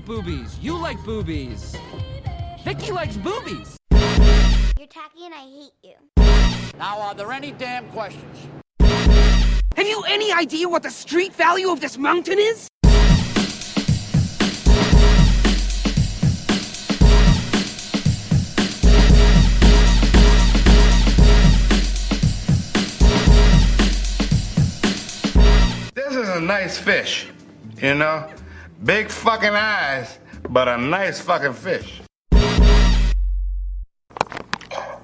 like boobies. You like boobies. Vicky likes boobies. You're tacky and I hate you. Now, are there any damn questions? Have you any idea what the street value of this mountain is? This is a nice fish, you know? Big fucking eyes, but a nice fucking fish.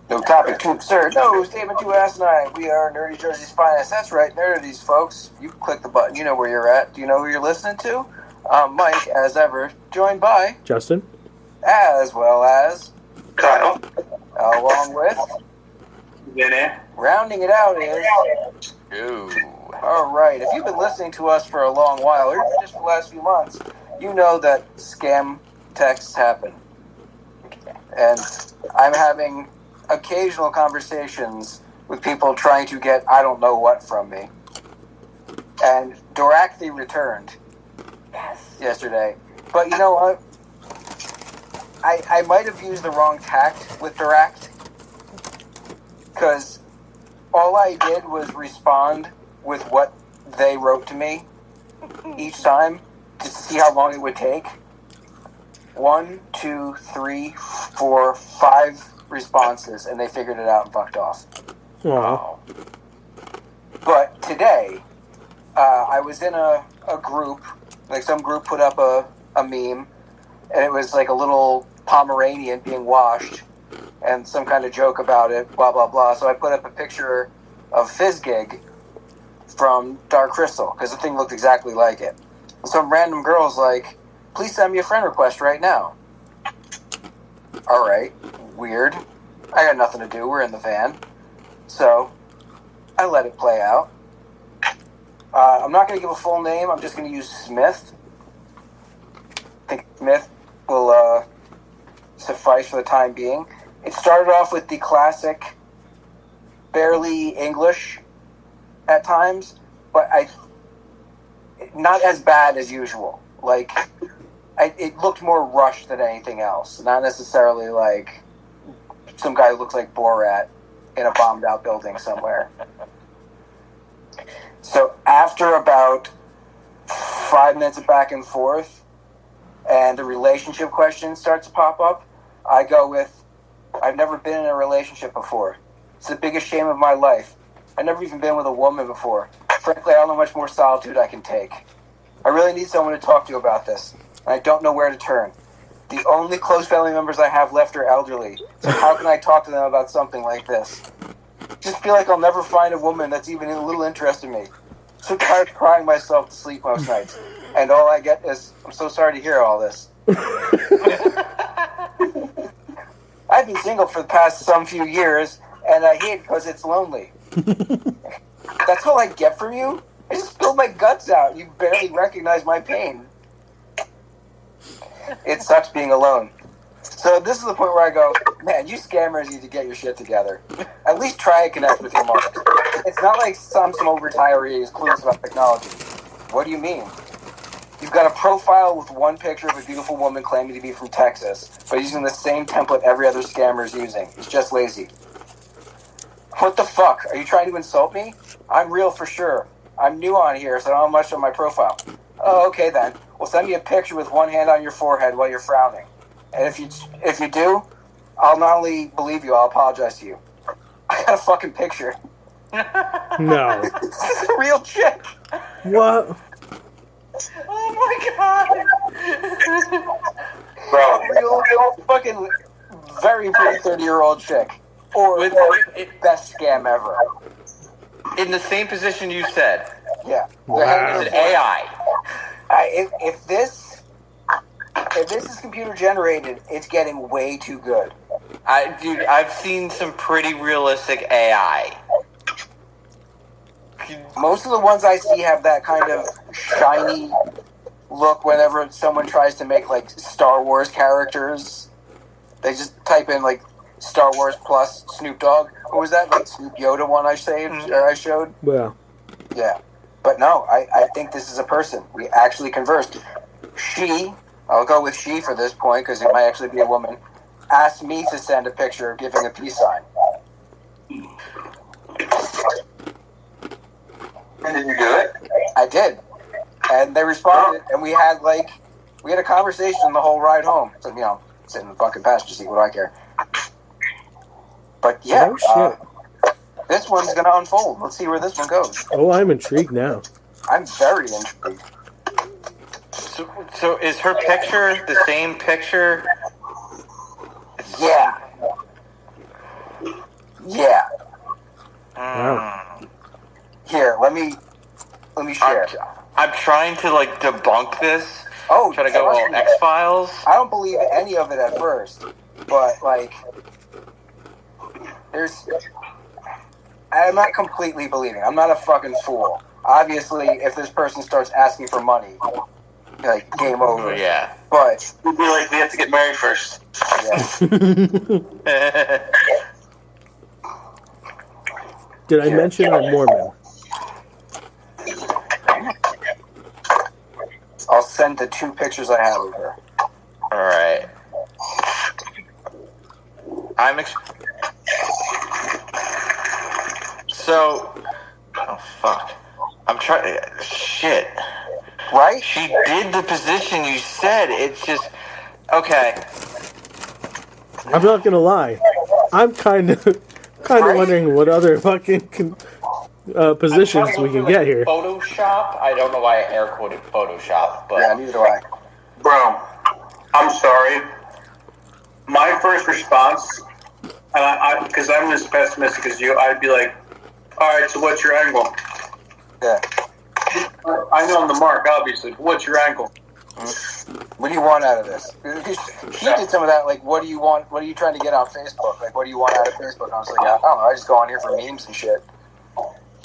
No topic too absurd. No statement too asinine. We are Nerdy Jersey's finest. That's right, Nerdies, folks. You click the button. You know where you're at. Do you know who you're listening to? I'm Mike, as ever, joined by Justin, as well as Kyle, along with Vinnie. rounding it out is all right. If you've been listening to us for a long while, or even just for the last few months, you know that scam texts happen, and I'm having occasional conversations with people trying to get I don't know what from me. And Doracthy returned yesterday. But you know what? I might have used the wrong tact with Doract. Because all I did was respond with what they wrote to me each time just to see how long it would take. 1, 2, 3, 4, 5 responses, and they figured it out and fucked off. wow, But today, I was in a group, like some group put up a meme, and it was like a little Pomeranian being washed, and some kind of joke about it, blah, blah, blah. So I put up a picture of Fizzgig from Dark Crystal, because the thing looked exactly like it. And some random girl's like, please send me a friend request right now. All right. Weird. I got nothing to do. We're in the van. So, I let it play out. I'm not going to give a full name. I'm just going to use Smith. I think Smith will suffice for the time being. It started off with the classic, barely English at times, but not as bad as usual. Like, it looked more rushed than anything else. Not necessarily like some guy who looks like Borat in a bombed out building somewhere. So after about 5 minutes of back and forth and the relationship question starts to pop up, I go with, I've never been in a relationship before. It's the biggest shame of my life. I've never even been with a woman before. Frankly, I don't know how much more solitude I can take. I really need someone to talk to about this, and I don't know where to turn. The only close family members I have left are elderly, so how can I talk to them about something like this? Just feel like I'll never find a woman that's even a little interested in me. So tired of crying myself to sleep most nights, and all I get is, I'm so sorry to hear all this. I've been single for the past some few years, and I hate it because it's lonely. That's all I get from you? I just spilled my guts out. You barely recognize my pain. It sucks being alone. So this is the point where I go, man, you scammers need to get your shit together. At least try and connect with your market. It's not like some old retiree is clueless about technology. What do you mean? You've got a profile with one picture of a beautiful woman claiming to be from Texas, but using the same template every other scammer is using. It's just lazy. What the fuck? Are you trying to insult me? I'm real for sure. I'm new on here, so I don't have much on my profile. Oh, okay then. Well, send me a picture with one hand on your forehead while you're frowning. And if you do, I'll not only believe you, I'll apologize to you. I got a fucking picture. no, This is a real chick. what? Oh my god! Bro, real fucking very pretty 30-year-old chick. Or best scam ever. In the same position you said. Yeah. Wow. Is it AI? If this is computer generated, it's getting way too good. Dude, I've seen some pretty realistic AI. Most of the ones I see have that kind of shiny look whenever someone tries to make like Star Wars characters. They just type in like Star Wars plus Snoop Dogg. What was that? Like Snoop Yoda one I saved or I showed? Well, Yeah. But no, I think this is a person. We actually conversed. She I'll go with she for this point because it might actually be a woman, asked me to send a picture giving a peace sign. And did you do it? I did. And they responded, and we had a conversation the whole ride home. So, sit in the fucking passenger seat, what do I care? But yeah, this one's going to unfold. Let's see where this one goes. Oh, I'm intrigued now. I'm very intrigued. So is her picture the same picture? Yeah. Yeah. Wow. Here, let me share. I'm trying to debunk this. Oh, try to go all X-Files. I don't believe any of it at first, but I'm not completely believing. I'm not a fucking fool. Obviously, if this person starts asking for money, game over. Yeah. But we'd be like, we have to get married first. Yeah. Did I mention I'm Mormon? I'll send the 2 pictures I have of her. All right. Oh fuck. I'm trying. Shit. Right? She did the position you said. It's just okay. I'm not gonna lie. I'm kind of wondering what other fucking positions we can get here. Photoshop. I don't know why I air quoted Photoshop, but yeah, neither do I. Bro, I'm sorry. My first response, and because I'm as pessimistic as you, I'd be like, all right, so what's your angle? Yeah. I know I'm the mark, obviously, but what's your angle? What do you want out of this? She did some of that, what do you want? What are you trying to get on Facebook? What do you want out of Facebook? And I was like, I don't know, I just go on here for memes and shit.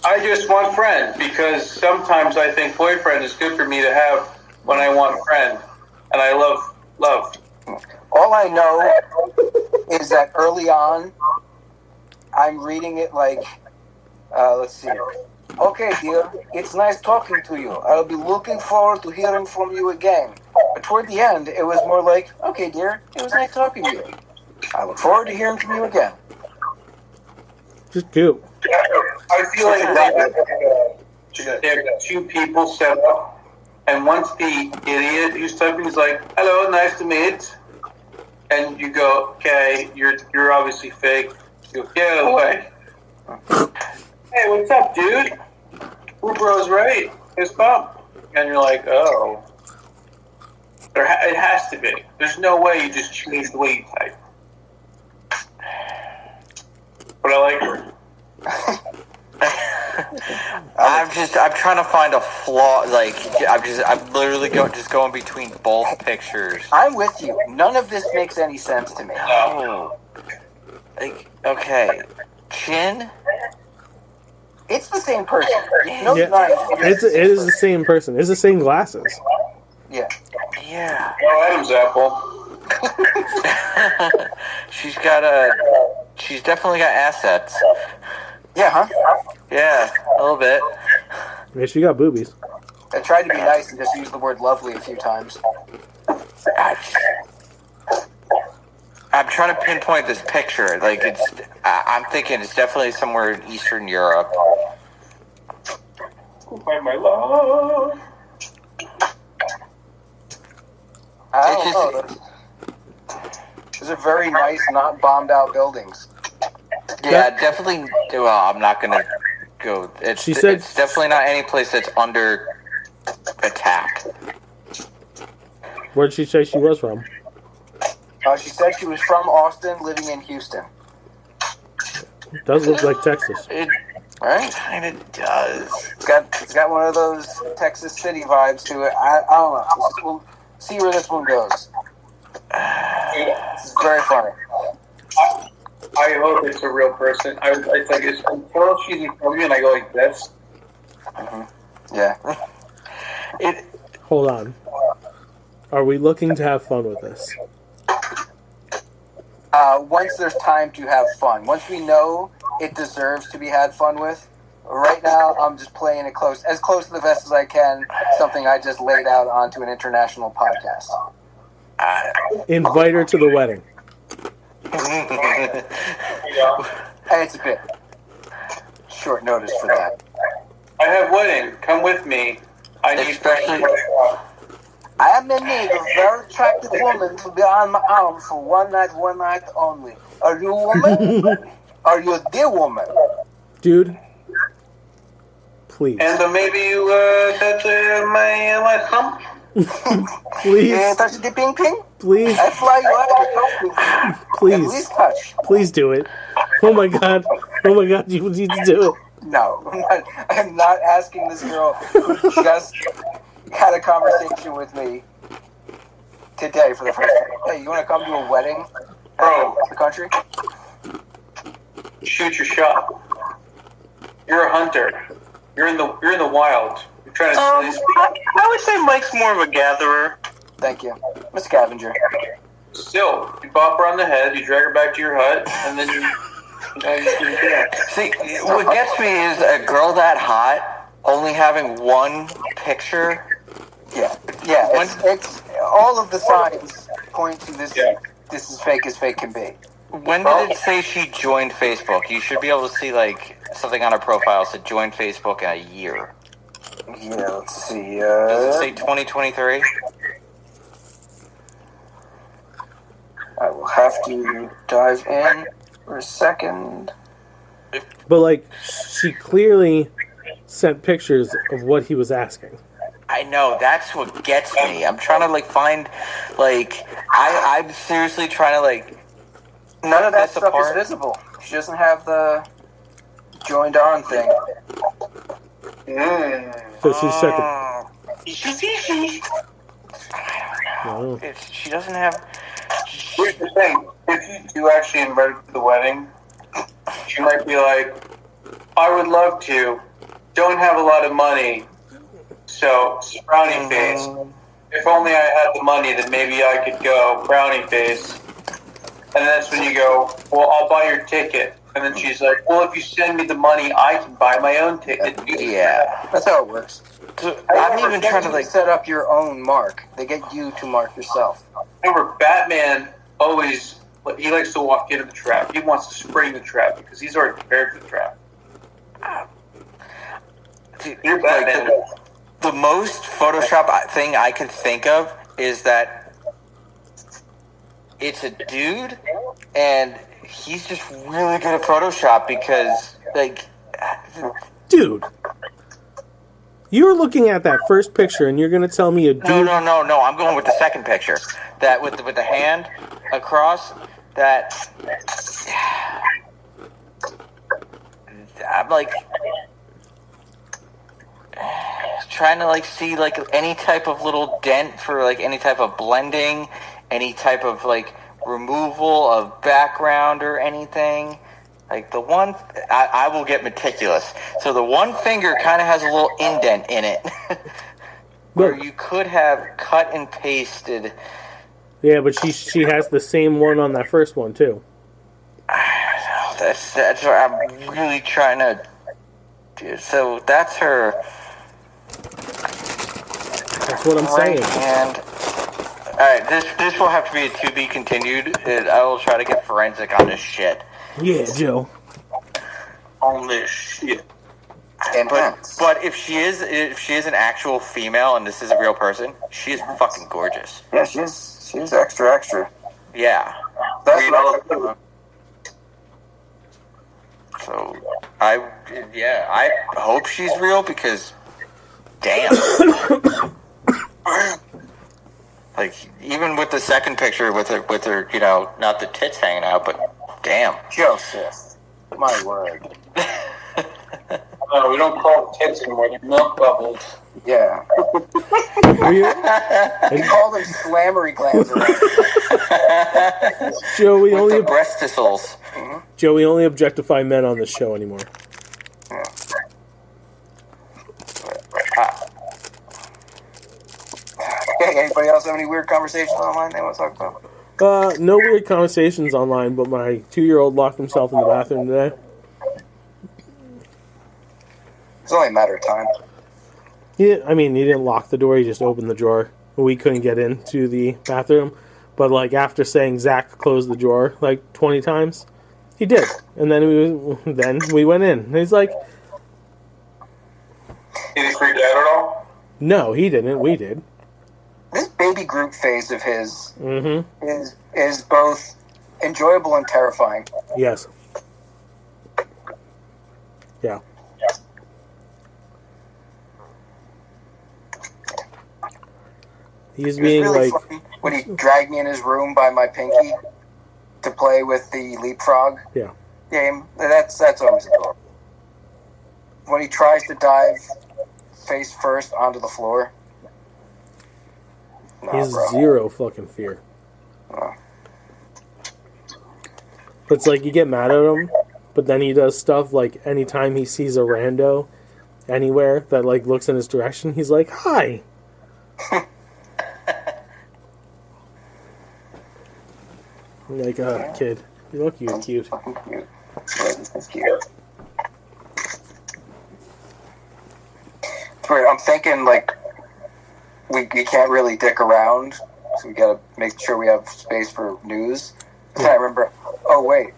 I just want friend, because sometimes I think boyfriend is good for me to have when I want friend. And I love. All I know is that early on, I'm reading it let's see. Okay, dear, it's nice talking to you. I'll be looking forward to hearing from you again. But toward the end, it was more like, okay, dear, it was nice talking to you. I look forward to hearing from you again. Just cute. I feel like there are 2 people set up, and once the idiot who's typing is like, hello, nice to meet, and you go, okay, you're obviously fake. You go, get out of the way. Hey, what's up, dude? We're bros, right? Fist bump. And you're like, oh. It has to be. There's no way you just change the way you type. But I like her. I'm trying to find a flaw. I'm literally going between both pictures. I'm with you. None of this makes any sense to me. No. Okay. Chin? It's the same person. No, Yeah, it is the same person. It's the same glasses. Yeah. Yeah. Oh, Adam's apple. She's definitely got assets. Yeah, huh? Yeah, a little bit. Yeah, she got boobies. I tried to be nice and just use the word lovely a few times. I'm trying to pinpoint this picture. I'm thinking it's definitely somewhere in Eastern Europe. Go find my love. I don't know. Those are very nice, not bombed out buildings. Yeah, definitely. Well, I'm not gonna go. It's definitely not any place that's under attack. Where did she say she was from? She said she was from Austin, living in Houston. It does look like Texas. It Right? kind of does. It's got one of those Texas City vibes to it. I don't know. We'll see where this one goes. It's very funny. I hope it's a real person. It's like until she's in front of me and I go like this. Mm-hmm. Yeah. Hold on. Are we looking to have fun with this? Once there's time to have fun. Once we know it deserves to be had fun with. Right now, I'm just playing it as close to the vest as I can. Something I just laid out onto an international podcast. invite her to the wedding. Hey, it's a bit short notice for that. I have wedding. Come with me. I need I am in need of a very attractive woman to be on my arm for one night only. Are you a woman? Are you a dear woman? Dude, please. And maybe you touch my thumb? Please. Touch the ping ping? Please. I fly you out of the Please. At least touch. Please do it. Oh my god, you need to do it. No, I'm not asking this girl who just had a conversation with me today for the first time. Hey, you want to come to a wedding? Bro. The country? Shoot your shot. You're a hunter. You're in the wild. You're trying to. I would say Mike's more of a gatherer. Thank you, Miss Scavenger. Still, you bop her on the head, you drag her back to your hut, and then you. See, what gets me is a girl that hot only having one picture. Yeah. It's all of the signs point to this. Yeah. This is fake as fake can be. When did it say she joined Facebook? You should be able to see like something on her profile said joined Facebook in a year. Yeah, let's see. Does it say 2023? I will have to dive in for a second. But like, she clearly sent pictures of what he was asking. I know, that's what gets me. I'm trying to like find, like, I'm seriously trying to like. None of that stuff is visible. She doesn't have the joined on thing. So she said she doesn't have. Here's the thing: if you do actually invite her to the wedding, she might be like, "I would love to. Don't have a lot of money, so brownie face. If only I had the money, then maybe I could go brownie face." And that's when you go, "Well, I'll buy your ticket." And then she's like, "Well, if you send me the money, I can buy my own ticket." Yeah, that's how it works. I'm even trying to like set up your own mark. They get you to mark yourself. Remember, Batman always he likes to walk into the trap. He wants to spring the trap because he's already prepared for the trap. Dude, you're Batman. Like the most Photoshop thing I can think of is that it's a dude, and he's just really good at Photoshop because, like... Dude, you're looking at that first picture, and you're going to tell me a dude... No, I'm going with the second picture. That with the hand across, that... I'm, like... trying to, like, see, like, any type of little dent for, like, any type of blending... any type of, like, removal of background or anything. Like, the one... I will get meticulous. So the one finger kind of has a little indent in it. Where you could have cut and pasted... Yeah, but she has the same one on that first one, too. That's what I'm really trying to do. So that's her... That's what I'm saying. And... Alright, this will have to be a to be continued. I will try to get forensic on this shit. Yeah, Joe. On this shit. But if she is an actual female and this is a real person, she is fucking gorgeous. Yeah, she's extra. Yeah. That's so I hope she's real because damn. Like, even with the second picture with her, you know, not the tits hanging out, but damn. Joseph, my word. No, we don't call them tits anymore. They're milk bubbles. Yeah. We call them slammery glands. Joe, we only breasticles. Mm-hmm. Joe, we only objectify men on this show anymore. Yeah. Okay, anybody else have any weird conversations online they want to talk about? No weird conversations online, but my 2-year-old locked himself in the bathroom today. It's only a matter of time. Yeah, I mean, he didn't lock the door, he just opened the drawer. We couldn't get into the bathroom. But, like, after saying Zach closed the drawer, like, 20 times, he did. And then we went in. And he's like... Did he freak out at all? No, he didn't. We did. This baby group phase of his is both enjoyable and terrifying. Yes. Yeah. He's being really like... funny when he dragged me in his room by my pinky to play with the leapfrog game. That's always adorable. When he tries to dive face first onto the floor. He has zero fucking fear. It's like you get mad at him, but then he does stuff like anytime he sees a rando anywhere that like looks in his direction, he's like, "Hi." I'm like, oh, kid, you look cute. That's cute. I'm thinking like we can't really dick around, so we gotta make sure we have space for news. And I remember, oh wait,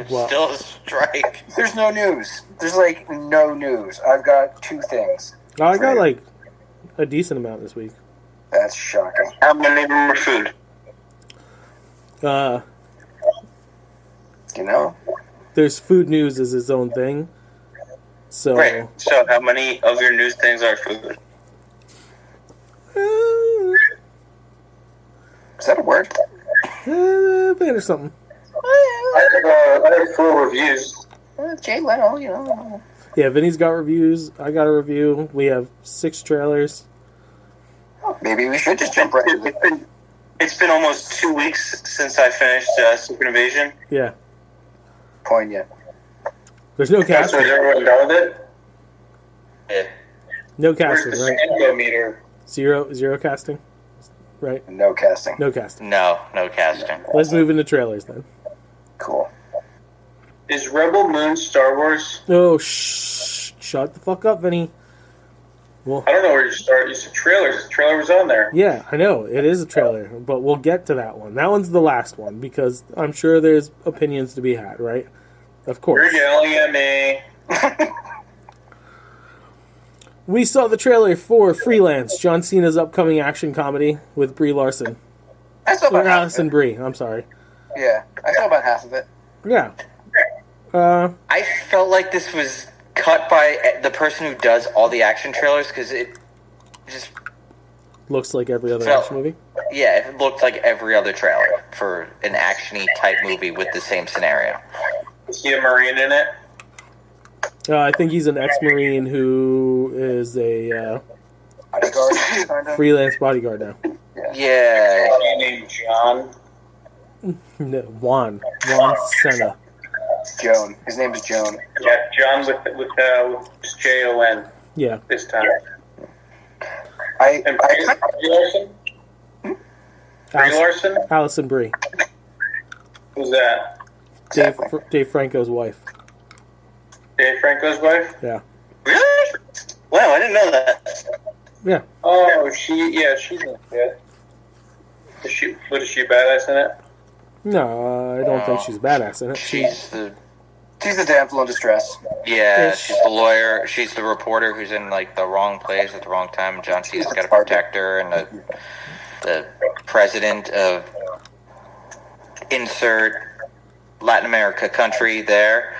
Still a strike. there's no news. There's like no news. I've got 2 things. Oh, I got like a decent amount this week. That's shocking. How many of them are food? You know, There's food news as its own thing. So, Right. So how many of your news things are food? is that a word? Or something. I have 4 reviews. Jay Leno, you know. Yeah, Vinny's got reviews. I got a review. We have 6 trailers. Maybe we should just jump right into it. It's been almost 2 weeks since I finished Secret Invasion. Yeah. Poignant. There's no So casting. is everyone done with it? Yeah. No Where's casting, the right? Sango meter? Zero casting? Right? No casting. No casting. No casting. Let's move into trailers then. Cool. Is Rebel Moon Star Wars? Oh, shut the fuck up, Vinny. Well, I don't know where you start. You said trailers. The trailer was on there. yeah, I know. It is a trailer, but we'll get to that one. That one's the last one, because I'm sure there's opinions to be had, right? Of course. You're yelling at me. We saw the trailer for Freelance, John Cena's upcoming action comedy with Brie Larson. I saw Or about half of Allison it. Brie, I'm sorry. Yeah, I saw about half of it. Yeah. I felt like this was cut by the person who does all the action trailers because it just Looks like every other Felt- action movie. yeah, it looked like every other trailer for an action-y type movie with the same scenario. Is he a Marine in it? I think he's an ex-Marine who is a Bodyguard, kind of. freelance bodyguard now. Yeah, Is he named John? No, Juan Senna. Joan. His name is Joan. Yeah, John with Jon Yeah. this time. I And Brie Larson? Brie Larson? Allison Brie. Who's that? Dave Franco's wife. Dave Franco's wife? Yeah. Really? Wow, I didn't know that. Yeah. Oh, she's in it. Is she a badass in it? No, I don't think she's badass in it. she's the damsel in distress. she's the lawyer. She's the reporter who's in like the wrong place at the wrong time. John Cena's got to protect her, and the president of insert Latin America country there.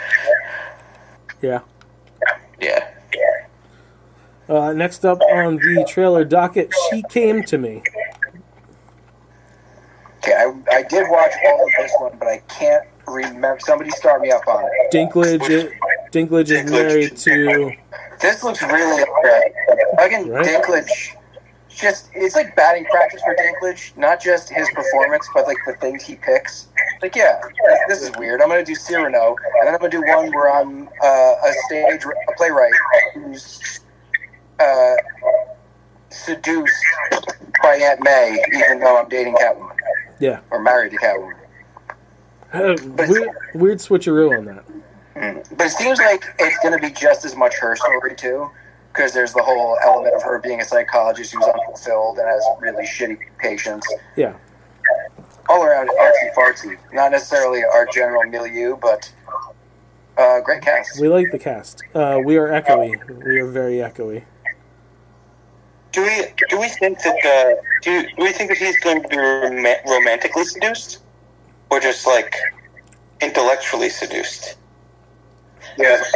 Yeah. Yeah. Next up on the trailer docket, She Came to Me. Okay, I did watch all of this one, but I can't remember. Somebody start me up on it. Dinklage is married to... This looks really okay. Fucking Right. Dinklage. It's like batting practice for Dinklage. Not just his performance, but like the things he picks. Like, yeah, this is weird. I'm going to do Cyrano, and then I'm going to do one where I'm a playwright who's seduced by Aunt May, even though I'm dating Catwoman. Yeah. Or married to Catwoman. Weird switcheroo on that. But it seems like it's going to be just as much her story, too. Because there's the whole element of her being a psychologist who's unfulfilled and has really shitty patients. Yeah. all around artsy fartsy. Not necessarily our general milieu, but great cast. We like the cast. We are echoey. We are very echoey. Do we think that do we think that he's going to be romantically seduced, or just like intellectually seduced? Yes.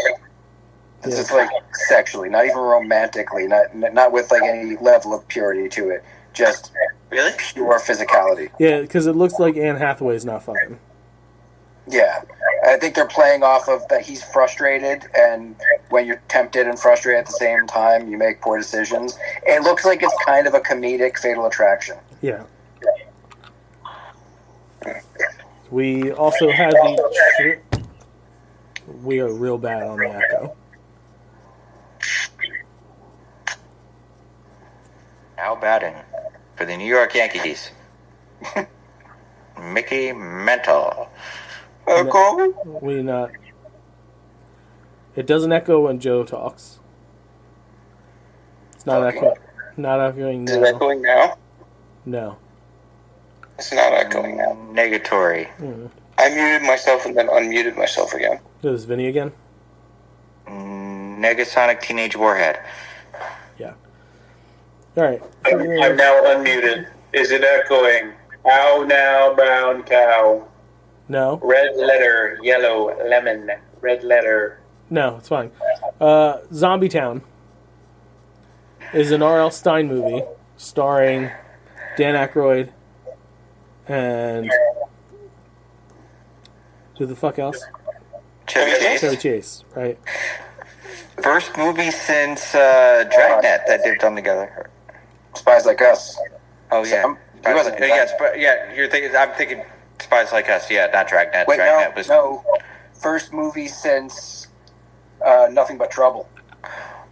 It's just like sexually, not even romantically, not with like any level of purity to it. Just really pure physicality. Yeah, because it looks like Anne Hathaway's not fucking. Yeah, I think they're playing off of that he's frustrated, and when you're tempted and frustrated at the same time, you make poor decisions. It looks like it's kind of a comedic Fatal Attraction. Yeah. We also have the... We are real bad on the echo. Now batting for the New York Yankees. Mickey Mantle. Echo? We not... It doesn't echo when Joe talks. It's not echoing. Not echoing now. Is it echoing now? No. It's not echoing now. Negatory. I muted myself and then unmuted myself again. This is Vinnie again? Negasonic Teenage Warhead. Yeah. Alright. I'm now unmuted. Is it echoing? How now, brown cow? No. Red letter, yellow lemon. Red letter. No, it's fine. Zombie Town is an R.L. Stine movie starring Dan Aykroyd and who the fuck else? Chevy Chase. Chevy Chase, right? First movie since Dragnet that they've done together. Spies Like Us. Oh yeah. You're thinking. I'm thinking Spies Like Us. Yeah, not Dragnet. Wait, Dragnet no. First movie since Nothing But Trouble.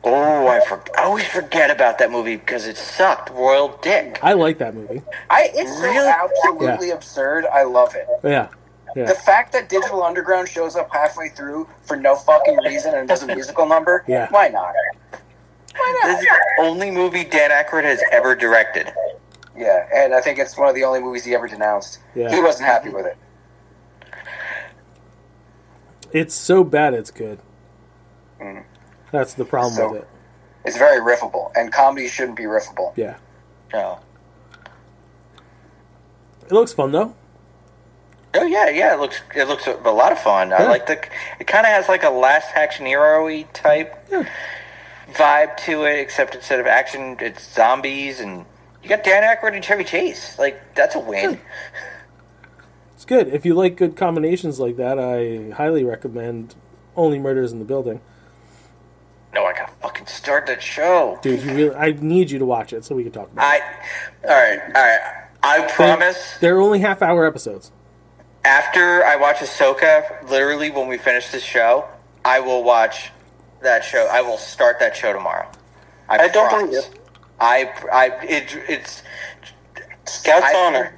Oh, I always forget about that movie because it sucked. Royal Dick. I like that movie. It's so absolutely absurd. I love it. Yeah. The fact that Digital Underground shows up halfway through for no fucking reason and does a musical number, why not? This is the only movie Dan Aykroyd has ever directed. Yeah, and I think it's one of the only movies he ever denounced. Yeah. He wasn't happy with it. It's so bad it's good. That's the problem with it. It's very riffable, and comedy shouldn't be riffable. Yeah. No. It looks fun though. Oh yeah. It looks a lot of fun. I like it kind of has like a Last Action Hero-y type vibe to it, except instead of action, it's zombies, and you got Dan Aykroyd and Chevy Chase. Like, that's a win. It's good. If you like good combinations like that, I highly recommend Only Murders in the Building. No, I gotta fucking start that show. Dude, I need you to watch it so we can talk about it. All right. I promise. They're only half-hour episodes. After I watch Ahsoka, literally when we finish this show, I will watch that show. I will start that show tomorrow. I don't believe it. It's Scout's honor.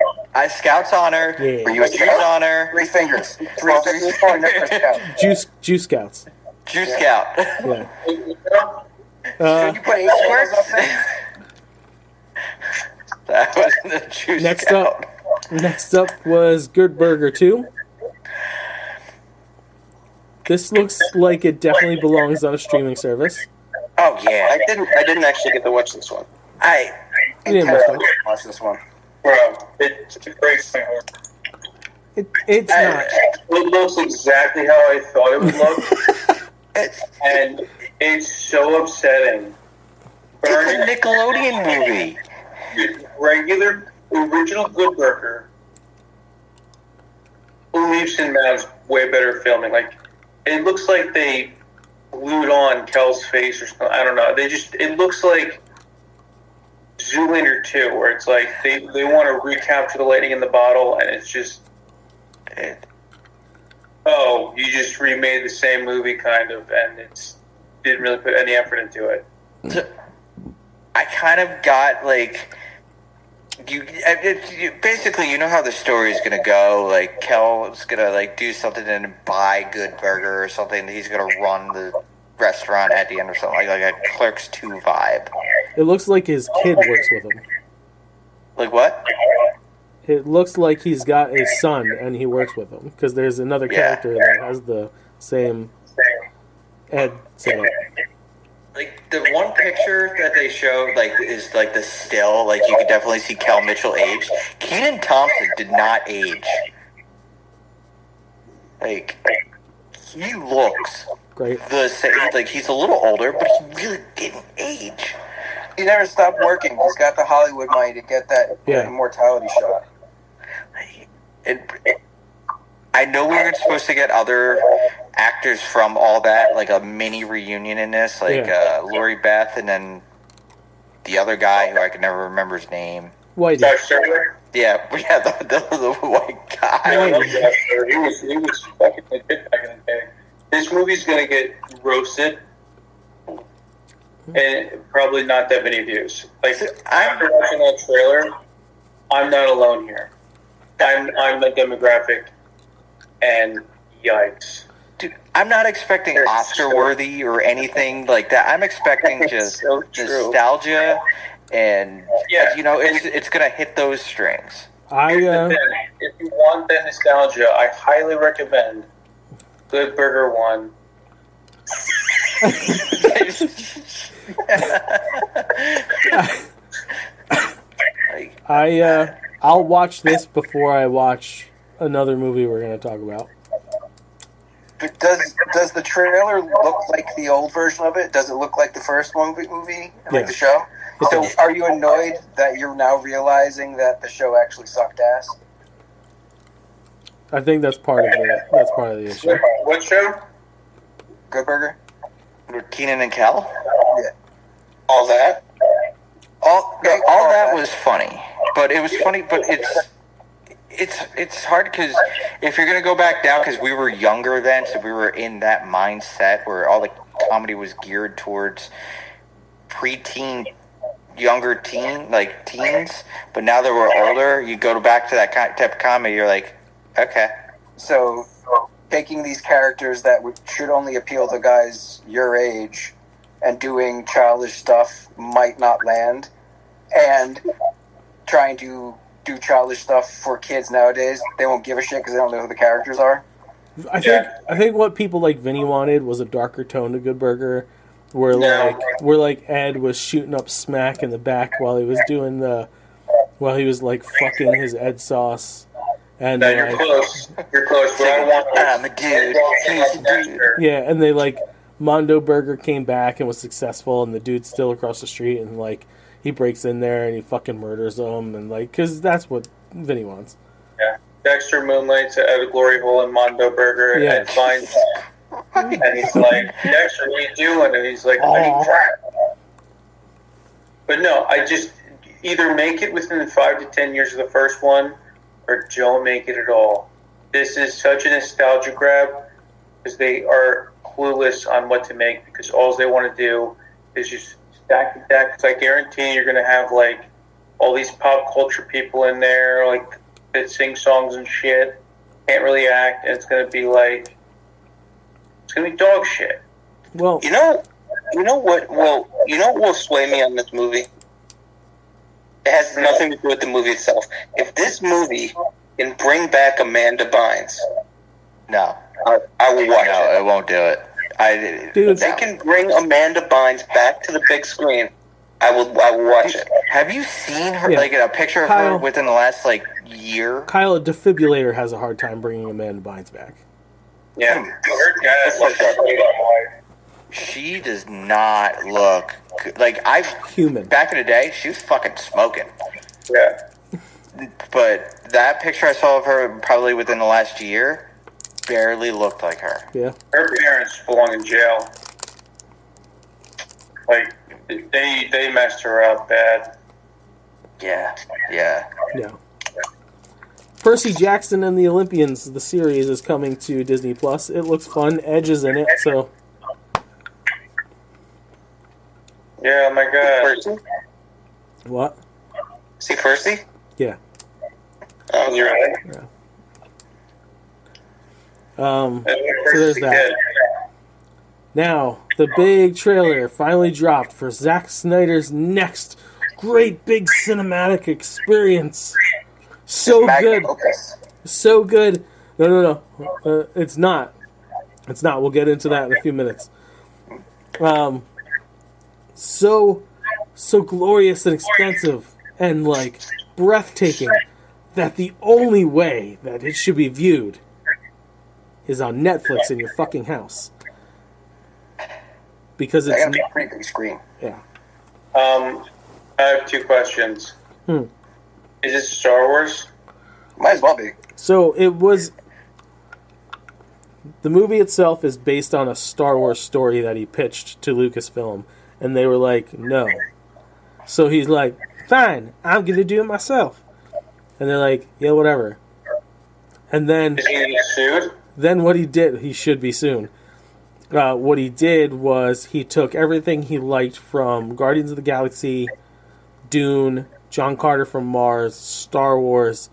Scout's honor. Yeah. Juice honor. 3 fingers. Three fingers. Juice Scouts. Juice Scout. Yeah. Can you put 8 squares up there? That was the Juice Scout. Next up was Good Burger 2. This looks like it definitely belongs on a streaming service. Oh yeah. I didn't actually get to watch this one. You didn't watch this one. Bro, it's a great thing. It's not. It looks exactly how I thought it would look. And it's so upsetting. It's a Nickelodeon movie. Regular, original Good Burger. Leaps and Bounds, way better filming. Like, it looks like they glued on Kel's face or something. I don't know. It looks like Zoolander 2, where it's like they want to recapture the lighting in the bottle, and it's just, you just remade the same movie, kind of, and it's didn't really put any effort into it. I kind of got, like, basically, you know how the story is going to go. Like, Kel is going to, like, do something and buy Good Burger or something. He's going to run the restaurant at the end or something, like a Clerks 2 vibe. It looks like his kid works with him. Like what? it looks like he's got a son and he works with him because there's another character that has the same Ed setup. Like the one picture that they show, like is like the still, like you could definitely see Kel Mitchell aged. Kenan Thompson did not age. Like he looks great. The same. Like he's a little older, but he really didn't age. He never stopped working. He's got the Hollywood money to get that immortality shot. I know we were supposed to get other actors from all that, like a mini reunion in this, like Lori Beth, and then the other guy who I could never remember his name. Whitey. Yeah, the white guy. He was fucking legit back in the day. This movie's gonna get roasted, and probably not that many views. Like after watching that trailer, I'm not alone here. I'm the demographic, and yikes. Dude, I'm not expecting Oscar-worthy or anything like that. I'm expecting just nostalgia, and it's gonna hit those strings. If you want that nostalgia, I highly recommend Good Burger 1. I'll watch this before I watch another movie we're going to talk about. But does the trailer look like the old version of it? Does it look like the first movie, like the show? So are you annoyed that you're now realizing that the show actually sucked ass? I think that's part of it. That's part of the issue. What show? Good Burger? With Keenan and Kel? Yeah. All that? All that was funny. But it was funny, but it's hard because if you're going to go back down, because we were younger then, so we were in that mindset where all the comedy was geared towards preteen, younger teens, but now that we're older, you go back to that type of comedy, you're like, okay. So taking these characters that should only appeal to guys your age and doing childish stuff might not land, and trying to do childish stuff for kids nowadays, they won't give a shit because they don't know who the characters are. I think what people like Vinnie wanted was a darker tone to Good Burger, where like Ed was shooting up smack in the back while he was like fucking his Ed sauce. And no, you're close. You're close. But I want I'm a dude. He's a dude. Yeah, and they like Mondo Burger came back and was successful, and the dude's still across the street, and like he breaks in there and he fucking murders them, and like because that's what Vinny wants. Yeah, Dexter moonlights at a glory hole in Mondo Burger and finds, and he's like, Dexter, what are you doing? And he's like, I need crack. But no, I just either make it within 5 to 10 years of the first one, or don't make it at all. This is such a nostalgia grab because they are clueless on what to make because all they want to do is just stack the deck. Because I guarantee you're going to have like all these pop culture people in there, like that sing songs and shit, can't really act, and it's going to be like it's going to be dog shit. Well, you know what will sway me on this movie? It has nothing to do with the movie itself. If this movie can bring back Amanda Bynes, no, I will watch it. No, it won't do it. Dude, they can bring Amanda Bynes back to the big screen. I will watch it. Have you seen her, like, a picture of her within the last, like, year? Kyle, a defibrillator has a hard time bringing Amanda Bynes back. Yeah. Her dad's like she does not look like human. Back in the day, she was fucking smoking. Yeah. But that picture I saw of her probably within the last year barely looked like her. Yeah. Her parents belong in jail. Like they messed her up bad. Yeah. Percy Jackson and the Olympians, the series, is coming to Disney Plus. It looks fun. Edge is in it, so. Yeah, oh my god. Percy? What? See Percy? Yeah. Oh, you're right. Yeah. So there's that. Now, the big trailer finally dropped for Zack Snyder's next great big cinematic experience, So Magnum good. opus. So good. No. It's not. It's not. We'll get into that in a few minutes. So glorious and expensive and like breathtaking that the only way that it should be viewed is on Netflix in your fucking house. Because it's gotta be a pretty big screen. Yeah. I have two questions. Is it Star Wars? Might as well be. So it was. The movie itself is based on a Star Wars story that he pitched to Lucasfilm, and they were like, no. So he's like, fine, I'm going to do it myself. And they're like, yeah, whatever. And then... Is he going to get sued? Then what he did, he should be soon. What he did was he took everything he liked from Guardians of the Galaxy, Dune, John Carter from Mars, Star Wars,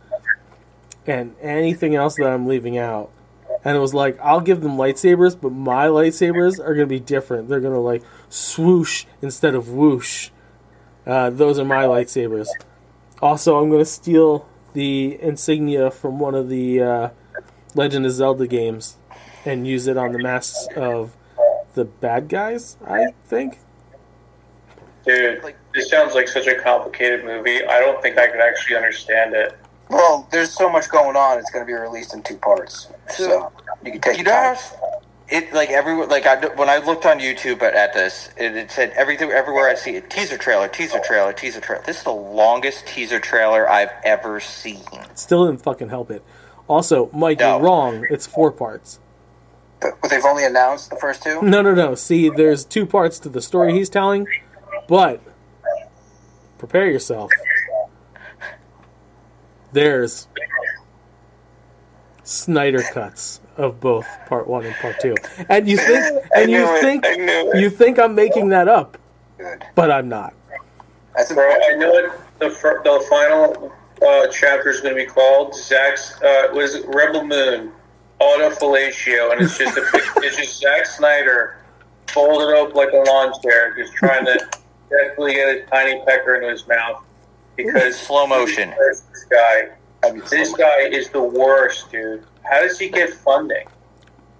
and anything else that I'm leaving out. And it was like, I'll give them lightsabers, but my lightsabers are going to be different. They're going to like swoosh instead of whoosh. Those are my lightsabers. Also, I'm going to steal the insignia from one of the Legend of Zelda games and use it on the masks of the bad guys, I think. Dude, this sounds like such a complicated movie. I don't think I could actually understand it. Well, there's so much going on. It's going to be released in 2 parts, so you can take your time. It like everywhere. Like when I looked on YouTube at this, it said everything everywhere I see it. Teaser trailer. This is the longest teaser trailer I've ever seen. Still didn't fucking help it. Also, Mike, No. you're wrong. It's 4 parts. But they've only announced the first 2? No. See, there's 2 parts to the story he's telling, but prepare yourself. There's Snyder cuts of both part 1 and part 2, and you think I'm making that up, but I'm not. Bro, I know it. The final chapter is going to be called Zach's. Was it Rebel Moon Autofellatio, and it's just Zack Snyder folded up like a lawn chair, just trying to definitely get a tiny pecker into his mouth because slow motion. This guy is the worst, dude. How does he get funding?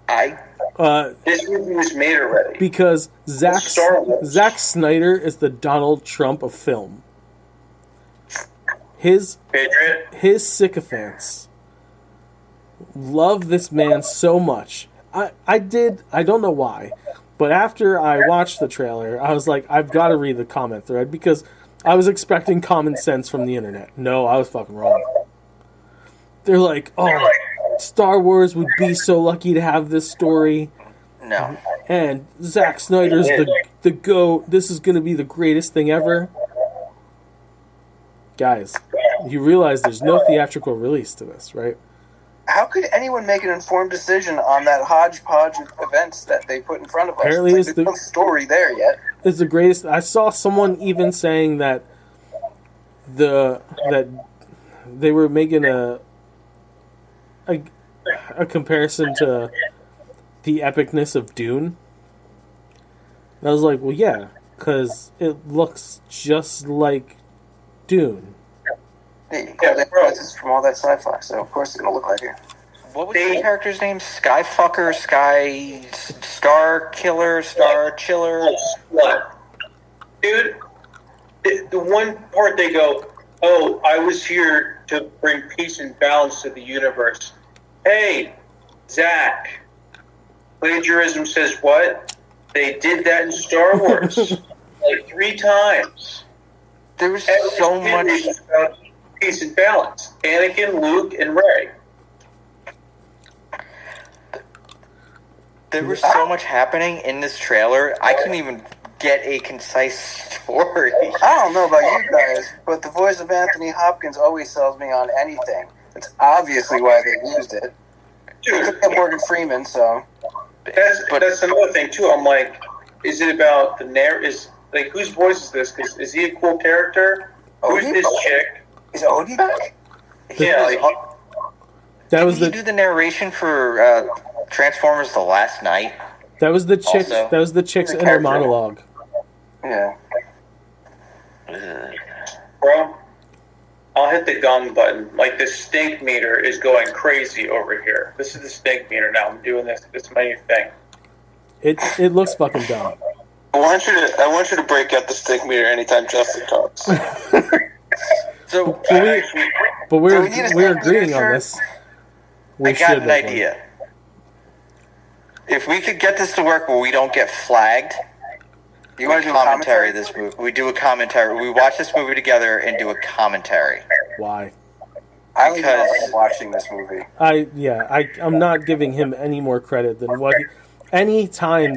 This movie was made already. Because Zack Snyder is the Donald Trump of film. His sycophants love this man so much. I don't know why, but after I watched the trailer, I was like, I've got to read the comment thread because I was expecting common sense from the internet. No, I was fucking wrong. They're like, oh, Star Wars would be so lucky to have this story. No. And Zack Snyder's the GOAT. This is going to be the greatest thing ever. Guys, you realize there's no theatrical release to this, right? How could anyone make an informed decision on that hodgepodge of events that they put in front of us? Apparently there's no story there yet. It's the greatest. I saw someone even saying that that they were making a comparison to the epicness of Dune. And I was like, well, yeah, because it looks just like Dune. Yeah, it's from all that sci-fi, so of course it's going to look like it. What was the character's name? Skyfucker, Star Killer, Star Chiller? What? Dude, the one part they go, oh, I was here to bring peace and balance to the universe. Hey, Zach, plagiarism says what? They did that in Star Wars like 3 times. There was so much about peace and balance. Anakin, Luke, and Rey. There was so much happening in this trailer. I couldn't even get a concise story. I don't know about you guys, but the voice of Anthony Hopkins always sells me on anything. That's obviously why they used it. Dude, it could Morgan Freeman, so. That's another thing too. I'm like, is it about the like whose voice is this? Because is he a cool character? Who's this chick? Is Odie back? Yeah, like, that was Did he do the narration for Transformers: The Last Night? That was the chick. Also, that was the chick's inner monologue. Yeah. Bro, I'll hit the gong button. Like, the stink meter is going crazy over here. This is the stink meter now. I'm doing this many thing. It looks fucking dumb. I want you to break out the stink meter anytime Justin talks. So, But we're we need a we're stink agreeing meter, on sir? this. I got an idea. If we could get this to work where we don't get flagged, You want to do a commentary? this movie. We do a commentary. We watch this movie together and do a commentary. Why? I don't even know if Because- I'm watching this movie. I'm not giving him any more credit than any time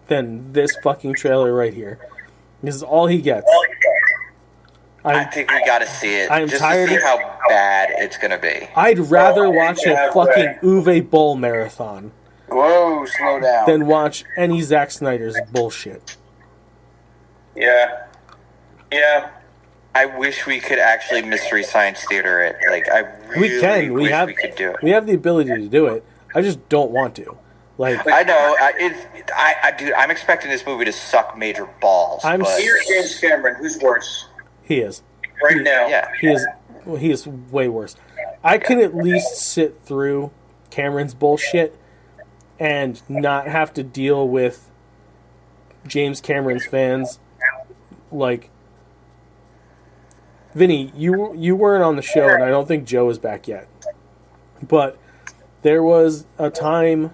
than this fucking trailer right here. This is all he gets. I think we got to see it. I'm just tired to see of- how bad it's going to be. I'd rather watch a fucking Uwe Boll marathon Whoa, slow down. than watch any Zack Snyder's bullshit. Yeah. Yeah. I wish we could actually Mystery Science Theater it. Like, I really We can. wish We we could do it. We have the ability to do it. I just don't want to. Like, I know. Dude, I'm expecting this movie to suck major balls. I'm but Here, James Cameron. Who's worse? he is. Right now. yeah. He is way worse. I can at least sit through Cameron's bullshit and not have to deal with James Cameron's fans. Like, Vinny, you weren't on the show, and I don't think Joe is back yet. But there was a time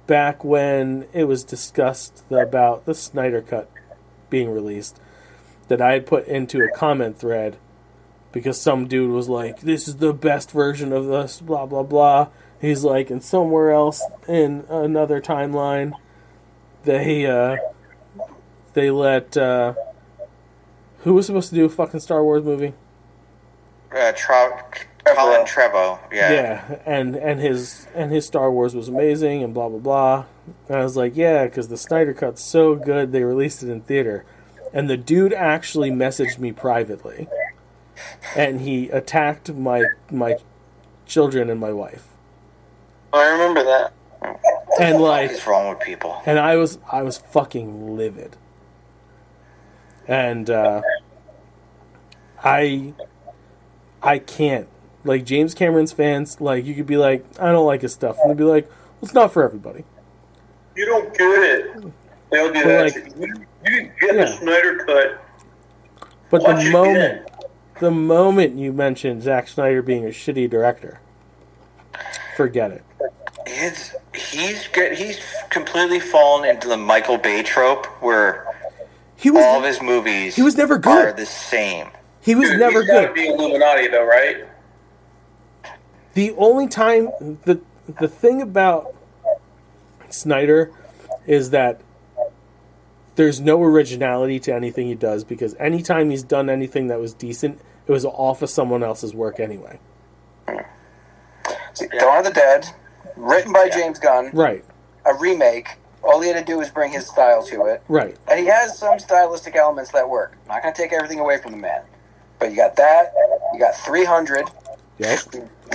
back when it was discussed about the Snyder Cut being released that I had put into a comment thread because some dude was like, this is the best version of this, blah, blah, blah. He's like, and somewhere else in another timeline, they let, who was supposed to do a fucking Star Wars movie? Colin Trevorrow. Yeah. Yeah, and his Star Wars was amazing and blah, blah, blah. And I was like, yeah, because the Snyder Cut's so good, they released it in theater. And the dude actually messaged me privately. And he attacked my children and my wife. I remember that. And What like, is wrong with people? and I was fucking livid. And I can't. Like, James Cameron's fans, like, you could be like, I don't like his stuff. And they'd be like, well, it's not for everybody. You don't get it. They'll do But, that. like, You didn't get yeah. the Snyder Cut. But Watch it the moment you mention Zack Snyder being a shitty director, forget it. He's completely fallen into the Michael Bay trope where He was all of his movies he was never good. are the same. He was Dude, never he's gotta good. be Illuminati, though, right? The only time the thing about Snyder is that there's no originality to anything he does because anytime he's done anything that was decent, it was off of someone else's work anyway. See, Dawn of the Dead, written by James Gunn, Right, a remake. All he had to do was bring his style to it. right. And he has some stylistic elements that work. I'm not going to take everything away from the man. But you got that. You got 300. Yep.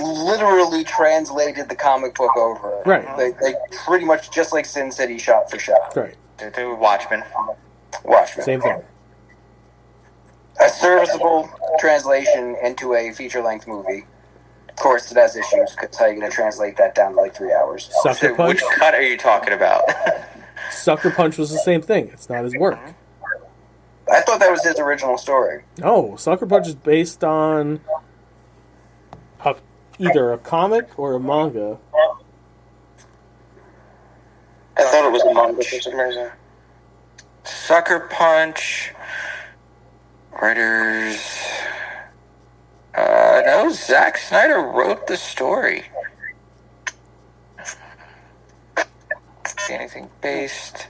Literally translated the comic book over it. Right. They pretty much just like Sin City shot for shot. Right. They were Watchmen. Watchmen. Same thing. A serviceable translation into a feature-length movie. Of course, it has issues, because how are you going to translate that down to like 3 hours? Sucker So Punch. which cut are you talking about? Sucker Punch was the same thing. It's not his work. I thought that was his original story. No, Sucker Punch is based on either a comic or a manga. I thought it was a manga for some reason. Sucker Punch. Writers. No, Zack Snyder wrote the story. Anything based?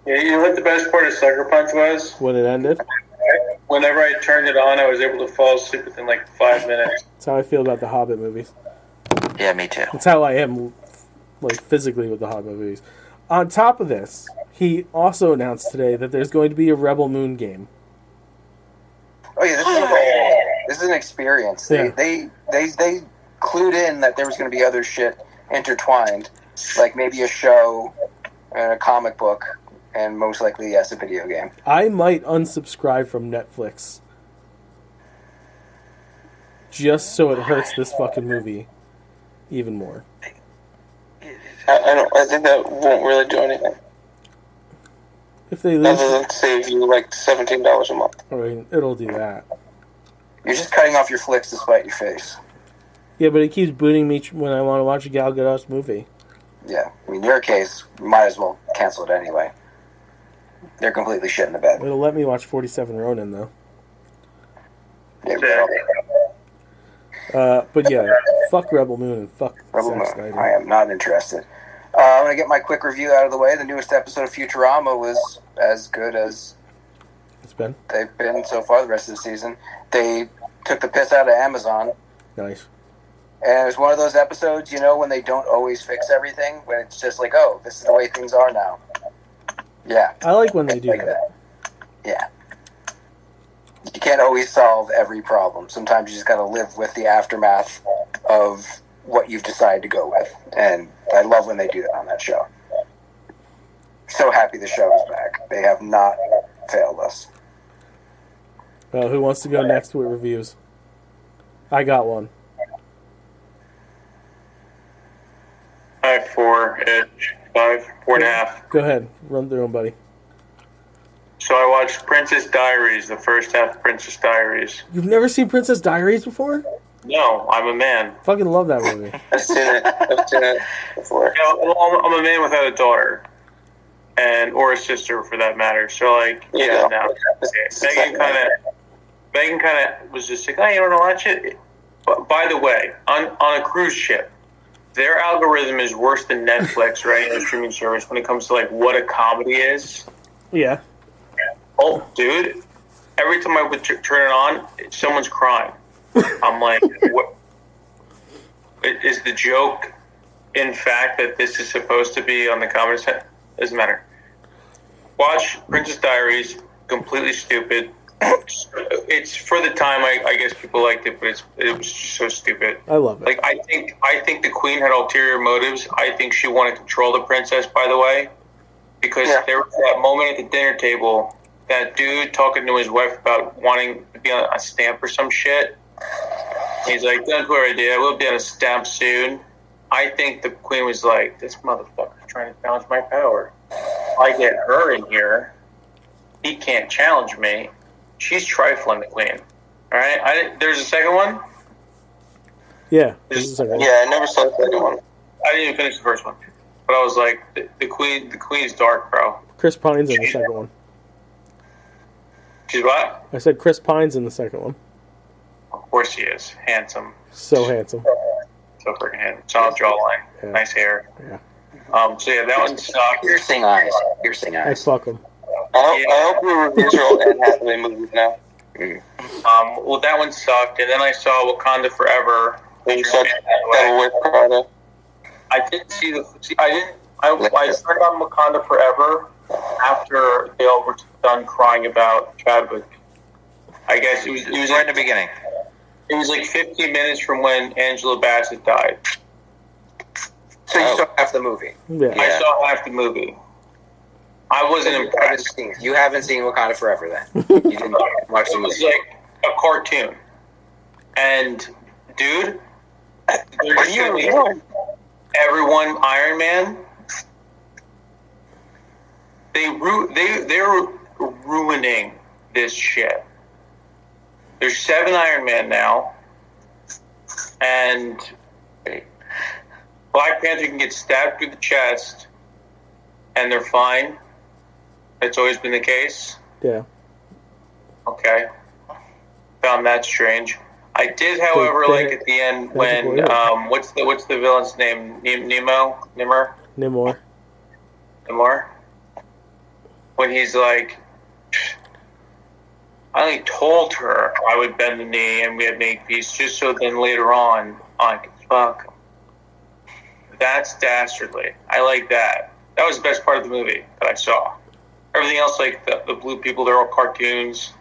Yeah, you know what the best part of Sucker Punch was? When it ended. Whenever I turned it on, I was able to fall asleep within like 5 minutes. That's how I feel about the Hobbit movies. Yeah, me too. That's how I am, like, physically with the Hobbit movies. On top of this, he also announced today that there's going to be a Rebel Moon game. Oh yeah, this is an experience. Yeah. They clued in that there was going to be other shit intertwined, like maybe a show and a comic book, and most likely, yes, a video game. I might unsubscribe from Netflix just so it hurts this fucking movie even more. I think that won't really do anything. If they lose, other than save you like $17 a month. I mean, it'll do that. You're just cutting off your flicks to spite your face. Yeah, but it keeps booting me when I want to watch a Gal Gadot's movie. Yeah, I mean, in your case, you might as well cancel it anyway. They're completely shit in the bed. It'll let me watch 47 Ronin, though. Yeah, but yeah, fuck Rebel Moon and fuck Rebel Zack Moon. Snyder. I am not interested. I'm going to get my quick review out of the way. The newest episode of Futurama was as good as It's been they've been so far the rest of the season. They took the piss out of Amazon. nice. And it was one of those episodes, you know, when they don't always fix everything, when it's just like, oh, this is the way things are now. Yeah. I like when they do like that. Yeah. You can't always solve every problem. Sometimes you just got to live with the aftermath of what you've decided to go with. And I love when they do that on that show. So happy the show is back. They have not failed us. Well, who wants to go next with reviews? I got one. I have 4-ish, 4.5. Go ahead. Run through them, buddy. So I watched Princess Diaries, the first half of Princess Diaries. You've never seen Princess Diaries before? No, I'm a man. Fucking love that movie. I've seen it before. You know, I'm a man without a daughter, or a sister for that matter. So like, yeah, no. Megan kind of was just like, oh, you want to watch it? But by the way, on a cruise ship, their algorithm is worse than Netflix or any other streaming service when it comes to like what a comedy is. Yeah. Oh, dude! Every time I would turn it on, someone's crying. I'm like, what? Is the joke, in fact, that this is supposed to be on the comedy set? Doesn't matter. Watch Princess Diaries. Completely stupid. It's for the time. I guess people liked it, but it was just so stupid. I love it. Like I think the queen had ulterior motives. I think she wanted to control the princess. By the way, because there was that moment at the dinner table. That dude talking to his wife about wanting to be on a stamp or some shit. He's like, "That's a good idea. We'll be on a stamp soon." I think the queen was like, "This motherfucker's trying to balance my power. I get her in here. He can't challenge me." She's trifling, the queen. All right. There's a second one. Yeah. Yeah, I never saw the second one. I didn't even finish the first one, but I was like, the queen's dark, bro. Chris Pine's in the second one. She's what? I said Chris Pine's in the second one. Of course he is. Handsome. So handsome. So freaking handsome. Solid jawline. Yeah. Nice hair. Yeah. So yeah, that one sucked. Piercing eyes. Piercing I eyes. fuck him. I hope your reviews are all Anne Hathaway movies now. Well, that one sucked, and then I saw Wakanda Forever. You saw Devil Wears Prada. I didn't see the. I started on Wakanda Forever after they all were done crying about Chadwick. I guess it was right in the beginning. It was like 15 minutes from when Angela Bassett died. So you saw half the movie. Yeah. I saw half the movie. I wasn't impressed. You haven't seen Wakanda Forever then. You didn't watch the It was movie. like a cartoon. And, dude, What are you doing? everyone Iron Man, they're ruining this shit. There's 7 Iron Man now, and Black Panther can get stabbed through the chest, and they're fine. It's always been the case. Yeah. Okay. Found that strange. I did, however, like at the end when what's the villain's name? Nimmer. When he's like, I only told her I would bend the knee and we'd make peace, just so then later on I could fuck. That's dastardly. I like that. That was the best part of the movie that I saw. Everything else, like the blue people, they're all cartoons.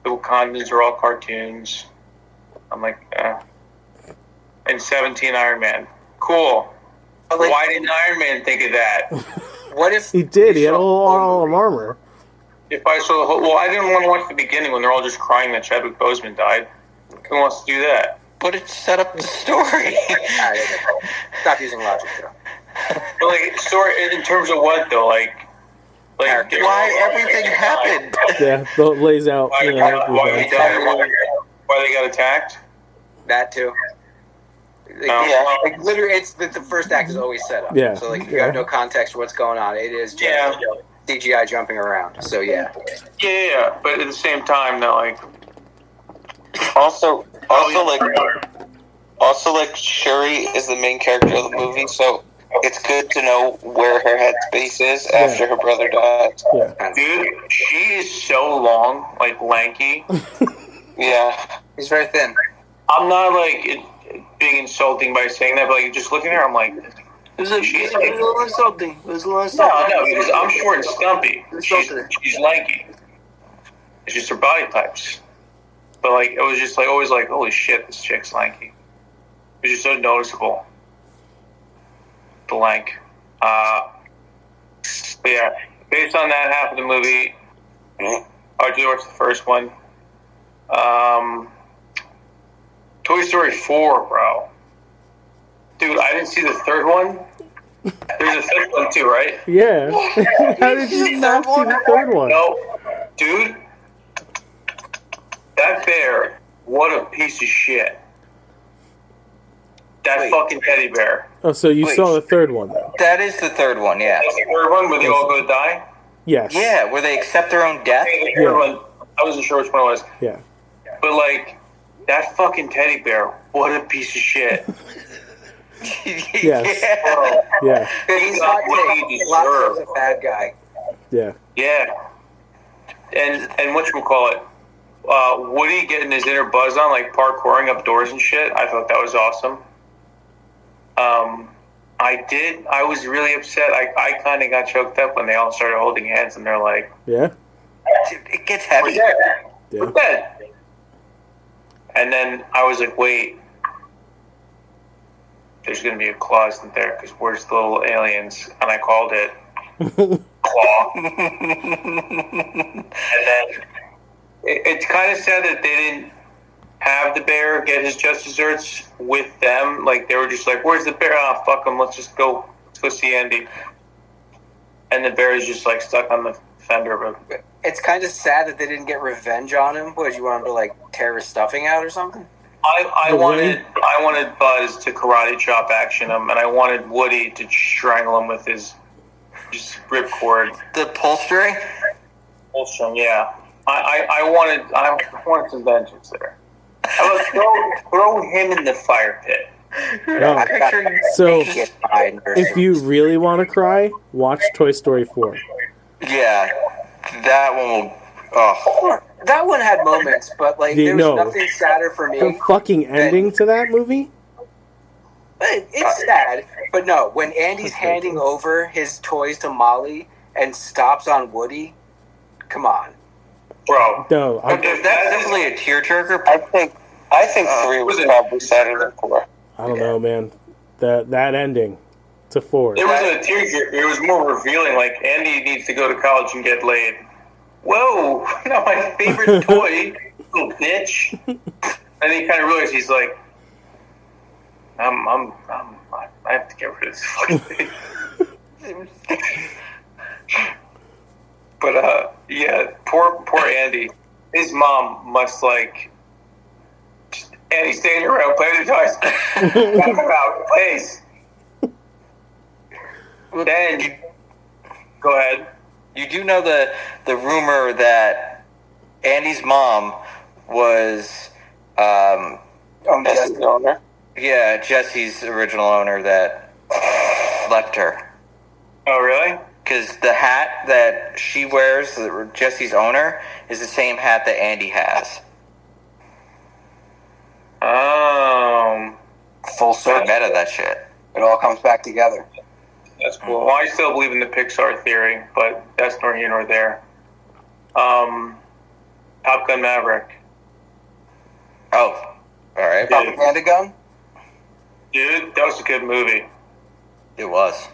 The Wakandans are all cartoons. I'm like, and 17 Iron Man. Cool. Why didn't Iron Man think of that? What if he did? He had all armor. If I saw, well, I didn't want to watch the beginning when they're all just crying that Chadwick Boseman died. Who wants to do that? but it set up the story. Stop using logic, though. But like story in terms of what though? Like why everything happened? Yeah, it lays out. Why, You know, why they got attacked? That too. Like literally, it's the first act is always set up. Yeah. So like you have no context for what's going on. It is just CGI jumping around. So yeah. Yeah. But at the same time, though, like Also, like Shuri is the main character of the movie, so it's good to know where her headspace is after her brother died. Yeah. Dude, she is so long, like lanky. Yeah. He's very thin. I'm not like being insulting by saying that, but like just looking at her, I'm like, It was a little insulting. It was a little no, insulting. because I'm short and stumpy. She's lanky. It's just her body types. But like, it was just like always like, holy shit, this chick's lanky. It was just so noticeable. The lank. But yeah, based on that half of the movie, I did watch the first one. Toy Story 4, bro. Dude, I didn't see the third one. There's a third one too, right? Yeah. How did you not see the third one? No. Dude, that bear, what a piece of shit. That fucking teddy bear. Oh, so you saw the third one, though? That is the third one, yeah. That's the third one where they all go to die? Yes. Yeah, where they accept their own death. The third one, I wasn't sure which one it was. Yeah. But like, that fucking teddy bear, what a piece of shit. Yes. Bro, Yeah. He's got what he deserved. a bad guy. Yeah. Yeah. And whatchamacallit, Woody getting his inner buzz on, like parkouring up doors and shit, I thought that was awesome. I was really upset. I kind of got choked up when they all started holding hands and they're like, Yeah. It gets heavy. Yeah. We're dead. And then I was like, wait, there's going to be a claw, isn't there? Because where's the little aliens? And I called it claw. And then it's kind of sad that they didn't have the bear get his just desserts with them. Like, they were just like, where's the bear? Oh, fuck him. Let's go see Andy. And the bear is just like stuck on the fender of it. It's kind of sad that they didn't get revenge on him. What, you want him to like tear his stuffing out or something? I wanted Buzz to karate chop action him, and I wanted Woody to strangle him with his ripcord. The pull string? Pull string, yeah. I wanted some vengeance there. I was throw him in the fire pit. No. So, if you really want to cry, watch Toy Story 4. Yeah, that one will. Oh. That one had moments, but like there was nothing sadder for me. The fucking ending to that movie? It's sad, but no. When Andy's handing over his toys to Molly and stops on Woody, come on, bro. No, if that's simply a tearjerker, I think 3 was probably sadder than 4. I don't know, man. That ending to 4. It wasn't a tearjerker. It was more revealing. Like, Andy needs to go to college and get laid. Whoa, not my favorite toy, little bitch. And he kind of realized, he's like, I have to get rid of this fucking thing. But yeah, poor Andy. His mom must like, Andy, stay in your room, play with the toys. Come out, please. Then, go ahead. You do know the rumor that Andy's mom was Jesse's owner. Yeah, Jesse's original owner that left her. Oh, really? Because the hat that she wears, Jesse's owner, is the same hat that Andy has. Full circle. Meta that shit. It all comes back together. That's cool. Well, I still believe in the Pixar theory, but that's nor here nor there. Top Gun Maverick. Oh, all right. Propaganda gun? Dude, that was a good movie. It was.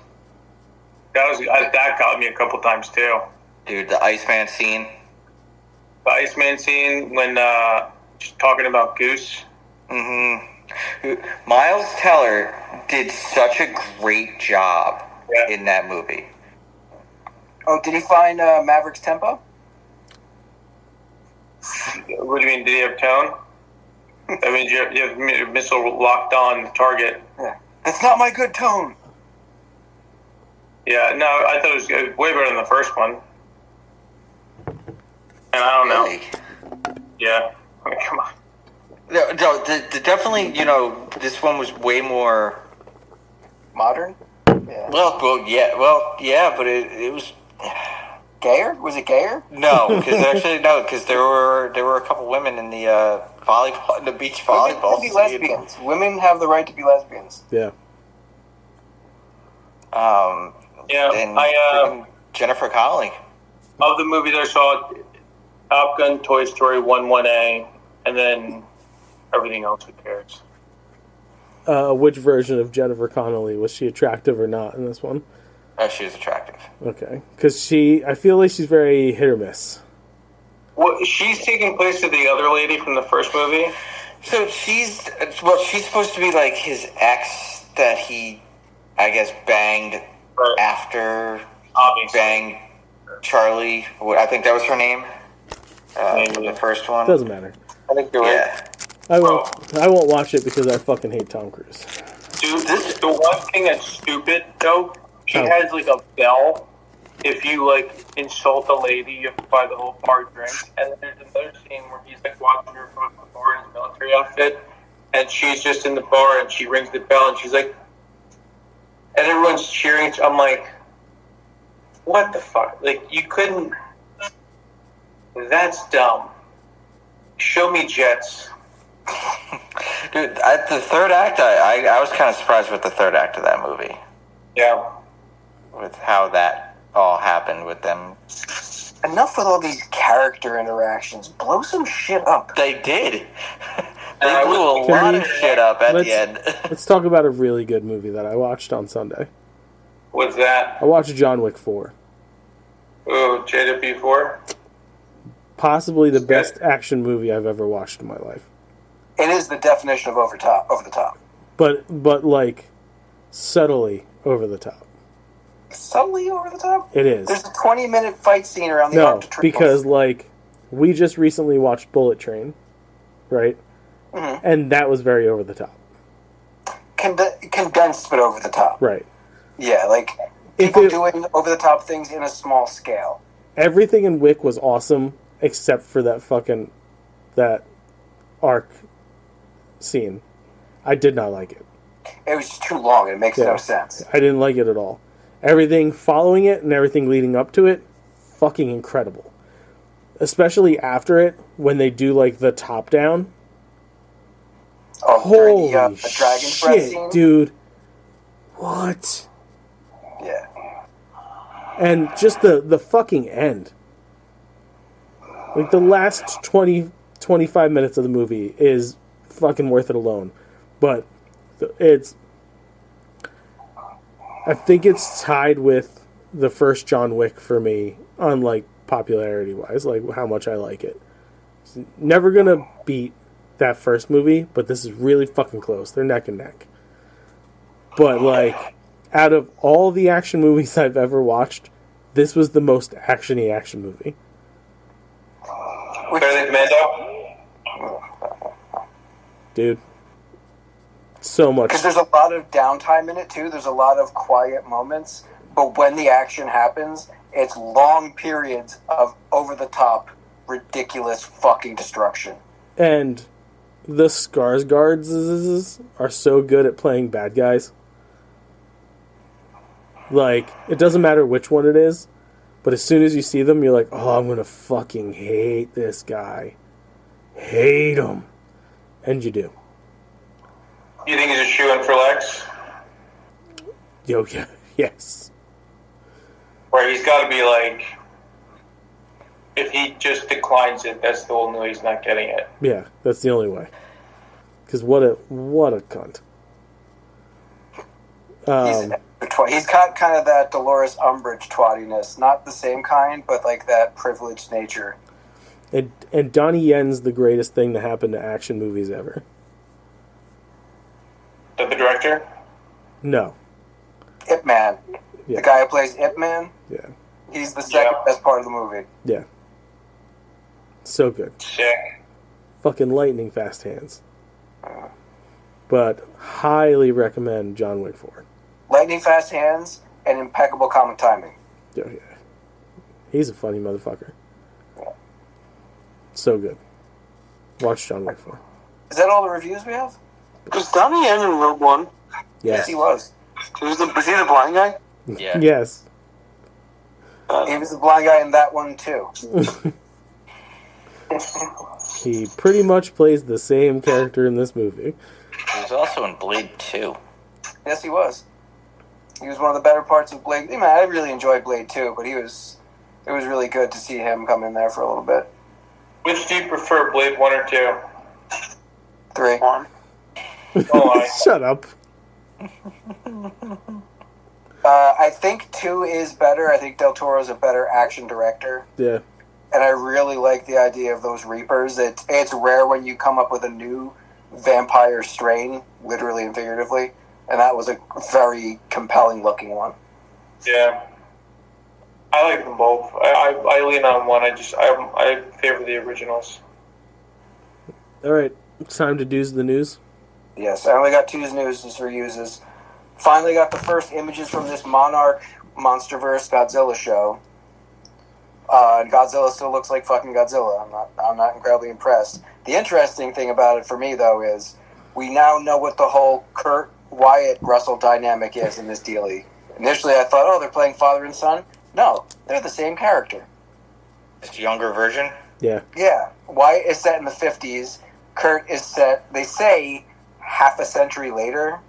That got me a couple times too. Dude, the Iceman scene. The Iceman scene when just talking about Goose. Mm-hmm. Miles Teller did such a great job in that movie. Oh, did he find Maverick's tempo? What do you mean? Did he have tone? I mean, you have a missile locked on the target. Yeah. That's not my good tone. Yeah, no, I thought it was way better than the first one. And I don't know. Yeah, I mean, come on. No, definitely, this one was way more modern. Yeah. Well, yeah, but it was gayer. Was it gayer? No, because there were a couple women in the volleyball, the beach volleyball. Women can be lesbians. Women have the right to be lesbians. Yeah. And Jennifer Connelly. Of the movies I saw, Top Gun, Toy Story 1A, and then everything else. Who cares? Which version of Jennifer Connelly, was she attractive or not in this one? She was attractive. Okay, because I feel like she's very hit or miss. Well, she's taking place to the other lady from the first movie. So she's supposed to be like his ex that he, I guess, banged after he banged Charlie. I think that was her name. The first one. Doesn't matter. I think you're right. I won't watch it because I fucking hate Tom Cruise. Dude, the one thing that's stupid though, she has like a bell. If you like insult a lady, you have to buy the whole bar drinks. And then there's another scene where he's like watching her from the bar in his military outfit, and she's just in the bar and she rings the bell and she's like, and everyone's cheering. I'm like, what the fuck? Like, you couldn't. That's dumb. Show me jets. Dude, the third act, I was kind of surprised with the third act of that movie. Yeah. With how that all happened with them. Enough with all these character interactions. Blow some shit up. They did. They blew a lot of shit up at the end. Let's talk about a really good movie that I watched on Sunday. What's that? I watched John Wick 4. Oh, JW4? Possibly the best action movie I've ever watched in my life. It is the definition of over the top. But like, subtly over the top. Subtly over the top? It is. There's a 20-minute fight scene around the Arc de Triomphe. Because, like, we just recently watched Bullet Train, right? Mm-hmm. And that was very over the top. Condensed, but over the top. Right. Yeah, like, people doing over the top things in a small scale. Everything in Wick was awesome, except for that arc scene. I did not like it. It was just too long. It makes no sense. I didn't like it at all. Everything following it and everything leading up to it, fucking incredible. Especially after it, when they do, like, the top down. Oh, holy the dragon's breath scene? Dude. What? Yeah. And just the fucking end. Like, the last 25 minutes of the movie is fucking worth it alone. But I think it's tied with the first John Wick for me on, like, popularity-wise, like, how much I like it. It's never gonna beat that first movie, but this is really fucking close. They're neck and neck. But, like, out of all the action movies I've ever watched, this was the most action-y action movie. Better than Commando? Dude. So much. Because there's a lot of downtime in it, too. There's a lot of quiet moments. But when the action happens, it's long periods of over-the-top, ridiculous fucking destruction. And the Skarsgårds are so good at playing bad guys. Like, it doesn't matter which one it is, but as soon as you see them, you're like, oh, I'm gonna fucking hate this guy. Hate him. And you do. You think he's a shoe-in for Lex? Yo, yeah, yes. Right, he's got to be like, if he just declines it, that's the whole no, he's not getting it. Yeah, that's the only way. Because what a cunt. He's got kind of that Dolores Umbridge twattiness. Not the same kind, but like that privileged nature. And Donnie Yen's the greatest thing to happen to action movies ever. that the director? No. Ip Man. Yeah. The guy who plays Ip Man. Yeah. He's the second best part of the movie. Yeah. So good. Sick. Fucking lightning fast hands. But highly recommend John Wick 4. Lightning fast hands and impeccable comic timing. Oh, yeah. He's a funny motherfucker. So good. Watch John Wick 4. Is that all the reviews we have? Was Donnie Yen in Rogue One? Yes, he was. Was he the blind guy? Yeah. Yes. He was the blind guy in that one, too. He pretty much plays the same character in this movie. He was also in Blade 2. Yes, he was. He was one of the better parts of Blade. I really enjoyed Blade 2, but it was really good to see him come in there for a little bit. Which do you prefer, Blade 1 or 2? 3. 1. Oh, Shut up. I think 2 is better. I think Del Toro's a better action director. Yeah. And I really like the idea of those Reapers. It's rare when you come up with a new vampire strain, literally and figuratively. And that was a very compelling looking one. Yeah. I like them both. I lean on one. I favor the originals. All right. It's time to do the news. Yes, I only got 2 news for uses. Finally got the first images from this Monarch Monsterverse Godzilla show. And Godzilla still looks like fucking Godzilla. I'm not incredibly impressed. The interesting thing about it for me, though, is we now know what the whole Kurt Wyatt Russell dynamic is in this dealie. Initially, I thought, they're playing father and son. No, they're the same character. Just a younger version? Yeah. Yeah. Wyatt is set in the 50s. Kurt is set, they say, half a century later.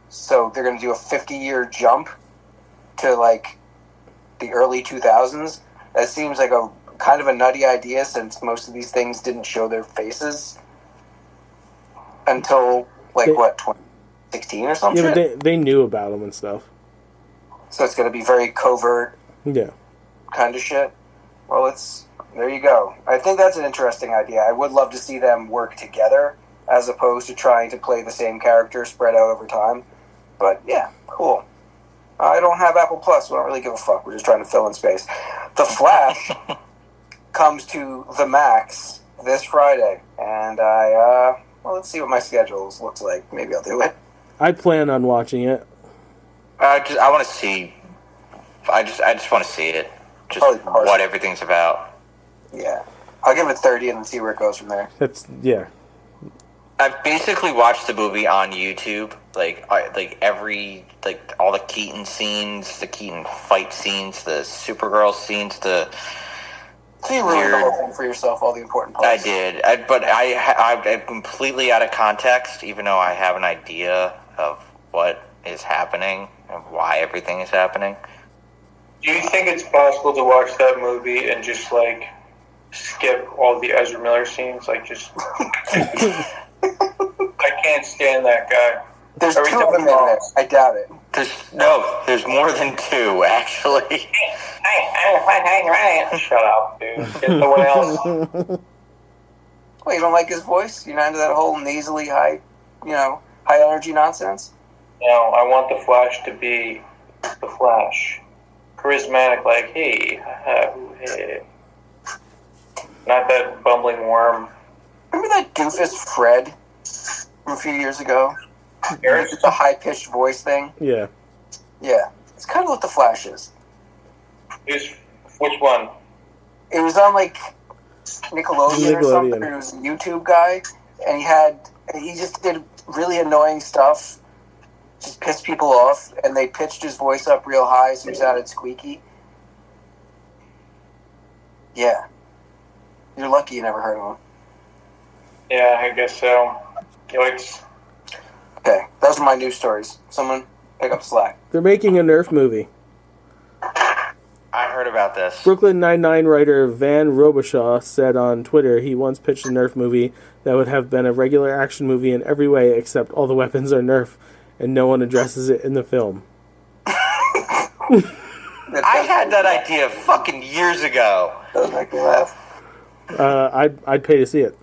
So they're going to do a 50-year jump to, like, the early 2000s. That seems like a kind of a nutty idea, since most of these things didn't show their faces until, 2016 or something? Yeah, but they knew about them and stuff. So it's going to be very covert Yeah. kind of shit. Well, there you go. I think that's an interesting idea. I would love to see them work together as opposed to trying to play the same character spread out over time. But yeah, cool. I don't have Apple Plus, so I don't really give a fuck. We're just trying to fill in space. The Flash comes to the Max this Friday, and let's see what my schedule looks like. Maybe I'll do it. I plan on watching it. I want to see. I just want to see it. Just what everything's about. Yeah, I'll give it 30 and then see where it goes from there. I've basically watched the movie on YouTube, all the Keaton scenes, the Keaton fight scenes, the Supergirl scenes, So you ruined the whole thing for yourself, all the important parts. I did, but I'm completely out of context, even though I have an idea of what is happening and why everything is happening. Do you think it's possible to watch that movie and just, skip all the Ezra Miller scenes? I can't stand that guy. There's 2 of them in there. I doubt it. There's more than 2, actually. Shut up, dude. Get someone else. Well, you don't like his voice? You're not into that whole nasally high energy nonsense? No, I want the Flash to be the Flash. Charismatic, hey. Not that bumbling worm. Remember that doofus Fred from a few years ago? It's a high-pitched voice thing. Yeah. Yeah. It's kind of what the Flash is. Which one? It was on, Nickelodeon or something. It was a YouTube guy, and he just did really annoying stuff, just pissed people off, and they pitched his voice up real high so he sounded squeaky. Yeah. You're lucky you never heard of him. Yeah, I guess so. Yikes. Okay, those are my news stories. Someone pick up slack. They're making a Nerf movie. I heard about this. Brooklyn Nine-Nine writer Van Robichaud said on Twitter he once pitched a Nerf movie that would have been a regular action movie in every way except all the weapons are Nerf, and no one addresses it in the film. I had that idea fucking years ago. Doesn't make me laugh. I'd pay to see it.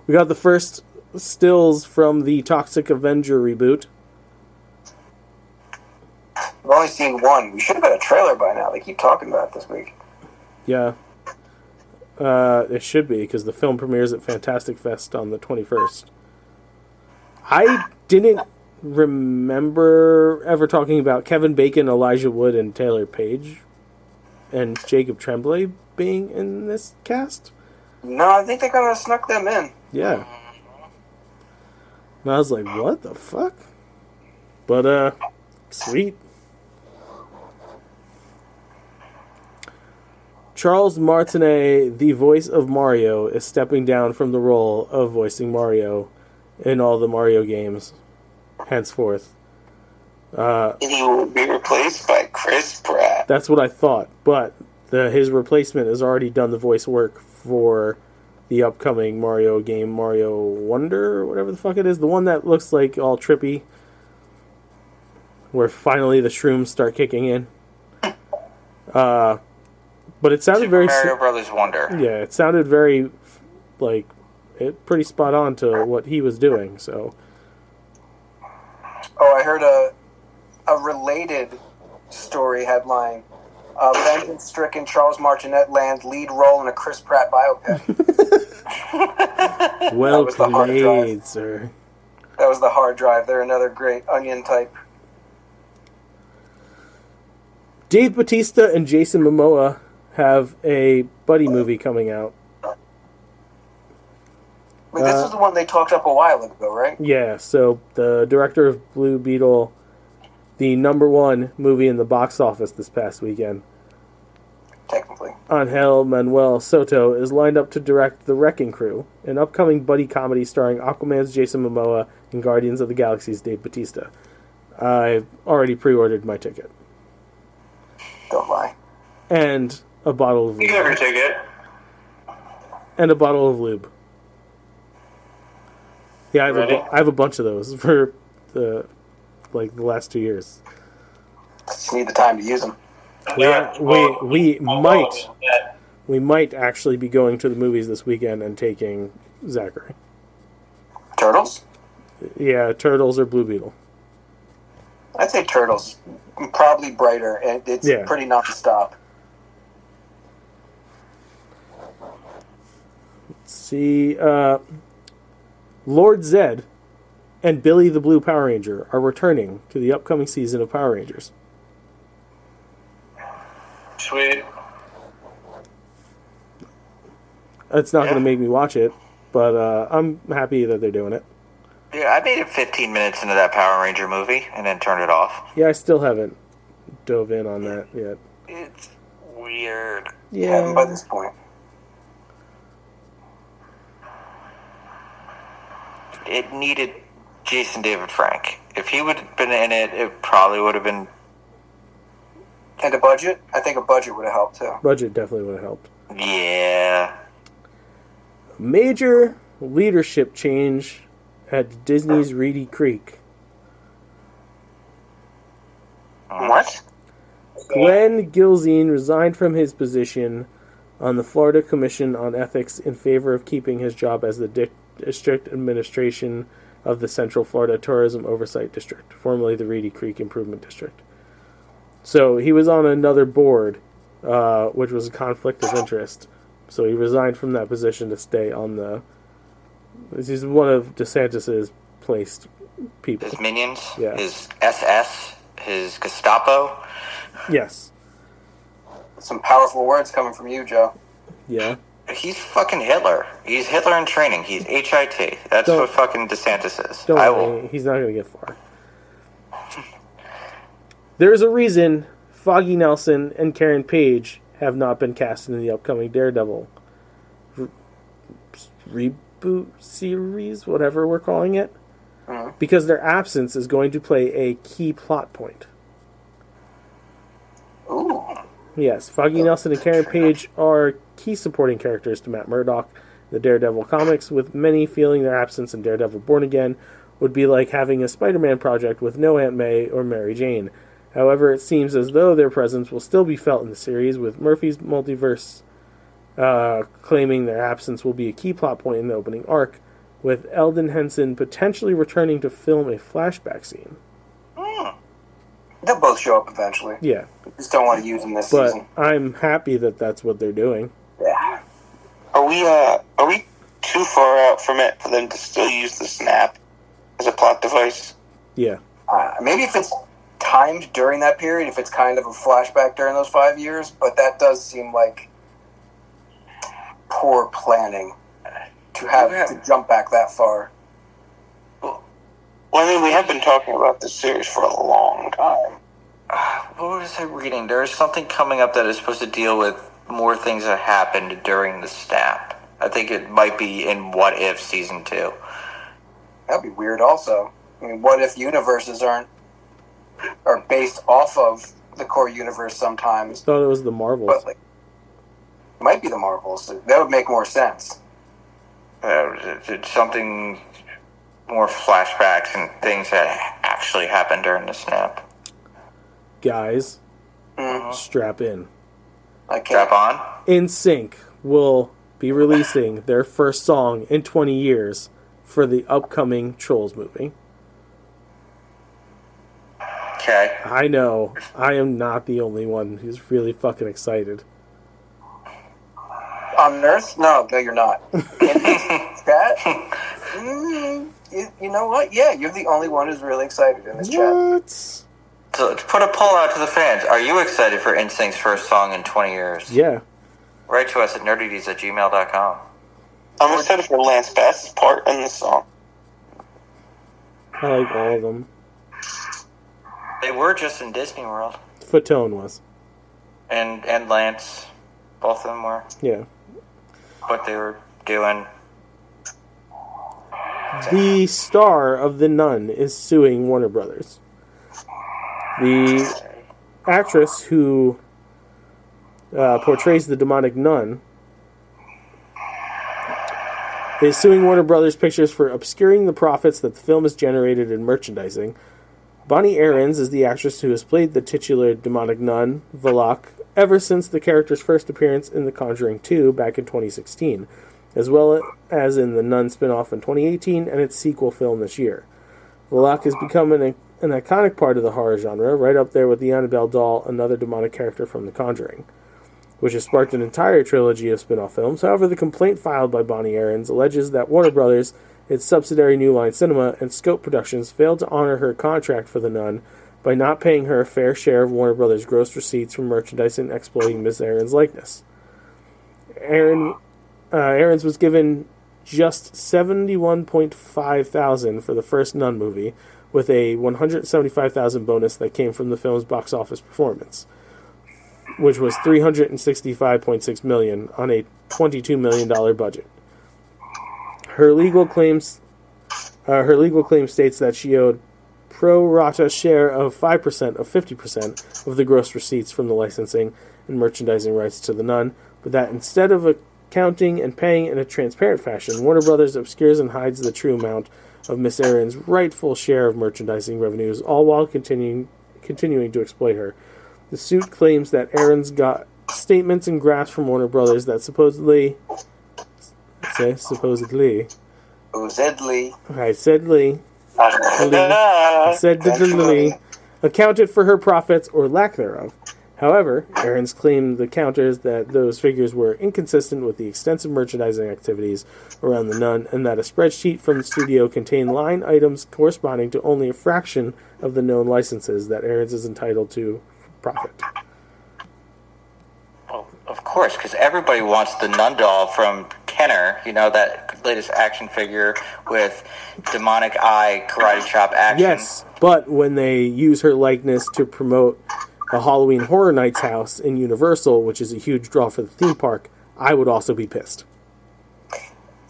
We got the first stills from the Toxic Avenger reboot. I've only seen one. We should have had a trailer by now. They keep talking about it this week. Yeah. It should be, because the film premieres at Fantastic Fest on the 21st. I didn't remember ever talking about Kevin Bacon, Elijah Wood, and Taylor Page and Jacob Tremblay being in this cast. No, I think they kind of snuck them in. Yeah. And I was like, what the fuck? But, sweet. Charles Martinet, the voice of Mario, is stepping down from the role of voicing Mario in all the Mario games henceforth. And he will be replaced by Chris Pratt. That's what I thought, but his replacement has already done the voice work for the upcoming Mario game, Mario Wonder, or whatever the fuck it is. The one that looks like all trippy, where finally the shrooms start kicking in. But it sounded Super very... Mario Brothers Wonder. Yeah, it sounded very, like, pretty spot on to what he was doing, so... Oh, I heard a related story headline. Vengeance-stricken Charles Martinet lands lead role in a Chris Pratt biopic. Well played, sir. That was the hard drive. They're another great Onion type. Dave Bautista and Jason Momoa have a buddy movie coming out. Wait, this is the one they talked up a while ago, right? Yeah, so the director of Blue Beetle, the #1 movie in the box office this past weekend, technically, Angel Manuel Soto, is lined up to direct The Wrecking Crew, an upcoming buddy comedy starring Aquaman's Jason Momoa and Guardians of the Galaxy's Dave Bautista. I've already pre-ordered my ticket. Don't lie. And a bottle of lube. You have your ticket. And a bottle of lube. Yeah, I have a bunch of those for the last 2 years. Just need the time to use them. We might actually be going to the movies this weekend and taking Zachary. Turtles? Yeah, Turtles or Blue Beetle. I'd say Turtles. Probably brighter, and it's pretty non-stop. Let's see. Lord Zed and Billy the Blue Power Ranger are returning to the upcoming season of Power Rangers. Sweet. It's not going to make me watch it, but I'm happy that they're doing it. Yeah, I made it 15 minutes into that Power Ranger movie and then turned it off. Yeah, I still haven't dove in on that yet. It's weird. Yeah. By this point. It needed Jason David Frank. If he would have been in it, it probably would have been... And a budget? I think a budget would have helped, too. Budget definitely would have helped. Yeah. Major leadership change at Disney's Reedy Creek. What? Glenn Gilzine resigned from his position on the Florida Commission on Ethics in favor of keeping his job as the district administration of the Central Florida Tourism Oversight District, formerly the Reedy Creek Improvement District. So he was on another board, which was a conflict of interest. So he resigned from that position to stay on the... He's one of DeSantis's placed people. His minions, Yeah. his SS, his Gestapo. Yes. Some powerful words coming from you, Joe. Yeah. He's fucking Hitler. He's Hitler in training. He's HIT. That's what fucking DeSantis is. Don't worry, he's not going to get far. There's a reason Foggy Nelson and Karen Page have not been cast in the upcoming Daredevil reboot series, whatever we're calling it. Because their absence is going to play a key plot point. Ooh. Yes, Foggy Nelson and Karen Page are key supporting characters to Matt Murdock in the Daredevil comics, with many feeling their absence in Daredevil Born Again would be like having a Spider-Man project with no Aunt May or Mary Jane. However, it seems as though their presence will still be felt in the series, with Murphy's Multiverse claiming their absence will be a key plot point in the opening arc, with Eldon Henson potentially returning to film a flashback scene. They'll both show up eventually. Yeah. Just don't want to use them this But season. I'm happy that that's what they're doing. Yeah. Are we too far out from it for them to still use the snap as a plot device? Yeah. Maybe if it's timed during that period, if it's kind of a flashback during those 5 years, but that does seem like poor planning to have to jump back that far. Well, I mean, we have been talking about this series for a long time. What was I reading? There's something coming up that is supposed to deal with more things that happened during the snap. I think it might be in What If Season 2. That'd be weird also. I mean, what if universes are based off of the core universe sometimes? I thought it was the Marvels. But, like, it might be the Marvels. That would make more sense. It's something more flashbacks and things that actually happened during the snap. Guys, strap in. Strap on? NSYNC will be releasing their first song in 20 years for the upcoming Trolls movie. Okay. I know. I am not the only one who's really fucking excited. On Earth? No, you're not. In this chat? You know what? Yeah, you're the only one who's really excited in this chat. So to put a poll out to the fans, are you excited for NSYNC's first song in 20 years? Yeah. Write to us at nerdities@gmail.com. I'm excited for Lance Bass's part in the song. I like all of them. They were just in Disney World. Fatone was. And Lance. Both of them were. Yeah. What they were doing. The star of The Nun is suing Warner Brothers. The actress who portrays the demonic nun is suing Warner Brothers Pictures for obscuring the profits that the film has generated in merchandising. Bonnie Aarons is the actress who has played the titular demonic nun, Valak, ever since the character's first appearance in The Conjuring 2 back in 2016, as well as in the Nun spin-off in 2018 and its sequel film this year. Valak has become an iconic part of the horror genre, right up there with the Annabelle doll, another demonic character from The Conjuring, which has sparked an entire trilogy of spin-off films. However, the complaint filed by Bonnie Aarons alleges that Warner Brothers, its subsidiary New Line Cinema, and Scope Productions failed to honor her contract for The Nun by not paying her a fair share of Warner Brothers' gross receipts from merchandise and exploiting Ms. Aarons' likeness. Aarons was given just $71.5 thousand for the first Nun movie, with a $175,000 bonus that came from the film's box office performance, which was $365.6 million on a $22 million budget. Her legal claim states that she owed pro rata share of 5% of 50% of the gross receipts from the licensing and merchandising rights to The Nun, but that instead of accounting and paying in a transparent fashion, Warner Brothers obscures and hides the true amount of Miss Aarons' rightful share of merchandising revenues, all while continuing to exploit her. The suit claims that Aarons got statements and graphs from Warner Brothers that supposedly accounted for her profits or lack thereof. However, Aarons claimed the counters that those figures were inconsistent with the extensive merchandising activities around The Nun, and that a spreadsheet from the studio contained line items corresponding to only a fraction of the known licenses that Aarons is entitled to profit. Well, of course, because everybody wants the Nun doll from Kenner, that latest action figure with demonic eye, karate chop action. Yes, but when they use her likeness to promote a Halloween Horror Nights house in Universal, which is a huge draw for the theme park, I would also be pissed.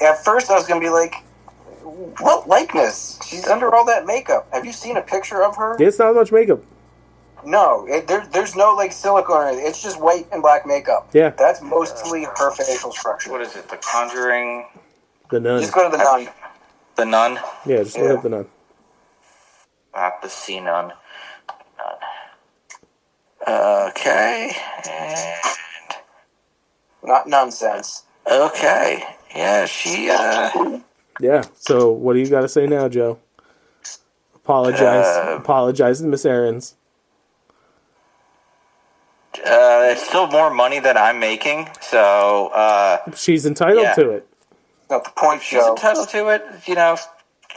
At first I was going to be like, what likeness? She's under all that makeup. Have you seen a picture of her? It's not much makeup. No, there's no silicone or anything. It's just white and black makeup. Yeah. That's mostly her facial structure. What is it? The Conjuring? The Nun. Just go to The Nun. The Nun? Yeah, just look up The Nun. Not the Sea Nun. Okay. And... Not nonsense. Okay. Yeah, she, Yeah. So what do you got to say now, Joe? Apologize to Miss Aarons. It's still more money than I'm making, so she's entitled to it. Got the point, Joe. She's entitled to it. You know,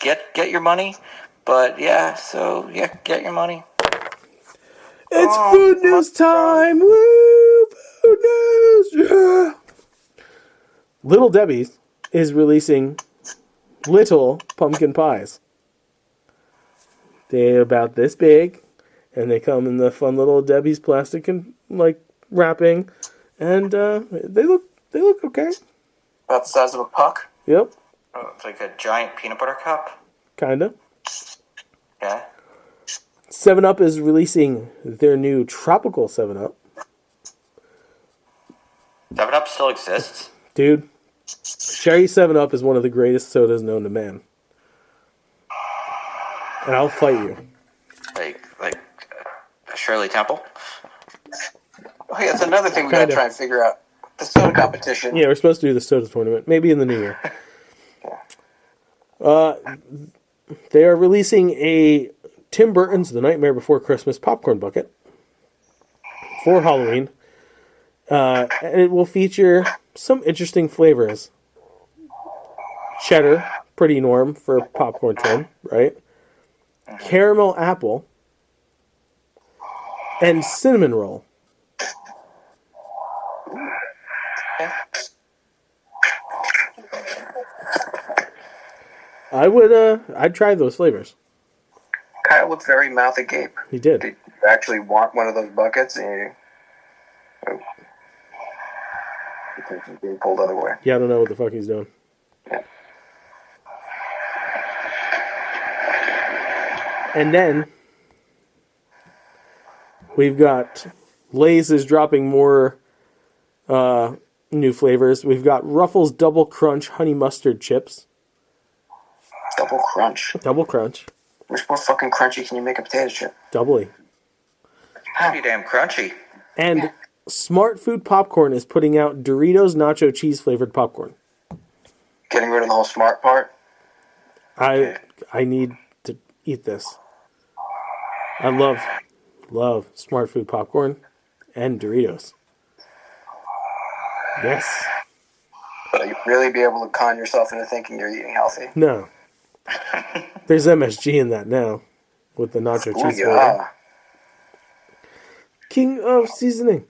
get your money. But yeah, so yeah, get your money. It's food news time! Woo! Food news! Yeah! Little Debbie's is releasing little pumpkin pies. They're about this big, and they come in the fun little Debbie's plastic and wrapping, and they look okay. About the size of a puck. Yep. Oh, it's like a giant peanut butter cup. Kinda. Yeah. 7-Up is releasing their new tropical 7-Up. 7-Up still exists? Dude, Cherry 7-Up is one of the greatest sodas known to man. And I'll fight you. Like Shirley Temple? Oh, yeah, that's another thing we gotta try and figure out. The soda competition. Yeah, we're supposed to do the soda tournament. Maybe in the new year. They are releasing a Tim Burton's The Nightmare Before Christmas popcorn bucket for Halloween. And it will feature some interesting flavors. Cheddar, pretty norm for popcorn tin, right? Caramel apple. And cinnamon roll. I'd try those flavors. Kyle looked very mouth agape. He did. Did you actually want one of those buckets? And he's being pulled other way. Yeah, I don't know what the fuck he's doing. Yeah. And then we've got Lay's is dropping more new flavors. We've got Ruffles Double Crunch Honey Mustard Chips. Double Crunch? Double Crunch. Which more fucking crunchy can you make a potato chip? Doubly. Pretty damn crunchy. And Smart Food Popcorn is putting out Doritos Nacho Cheese flavored popcorn. Getting rid of the whole smart part? I need to eat this. I love Smart Food Popcorn and Doritos. Yes. But you really be able to con yourself into thinking you're eating healthy? No. There's MSG in that now with the nacho cheese flavor. Yeah. King of seasoning.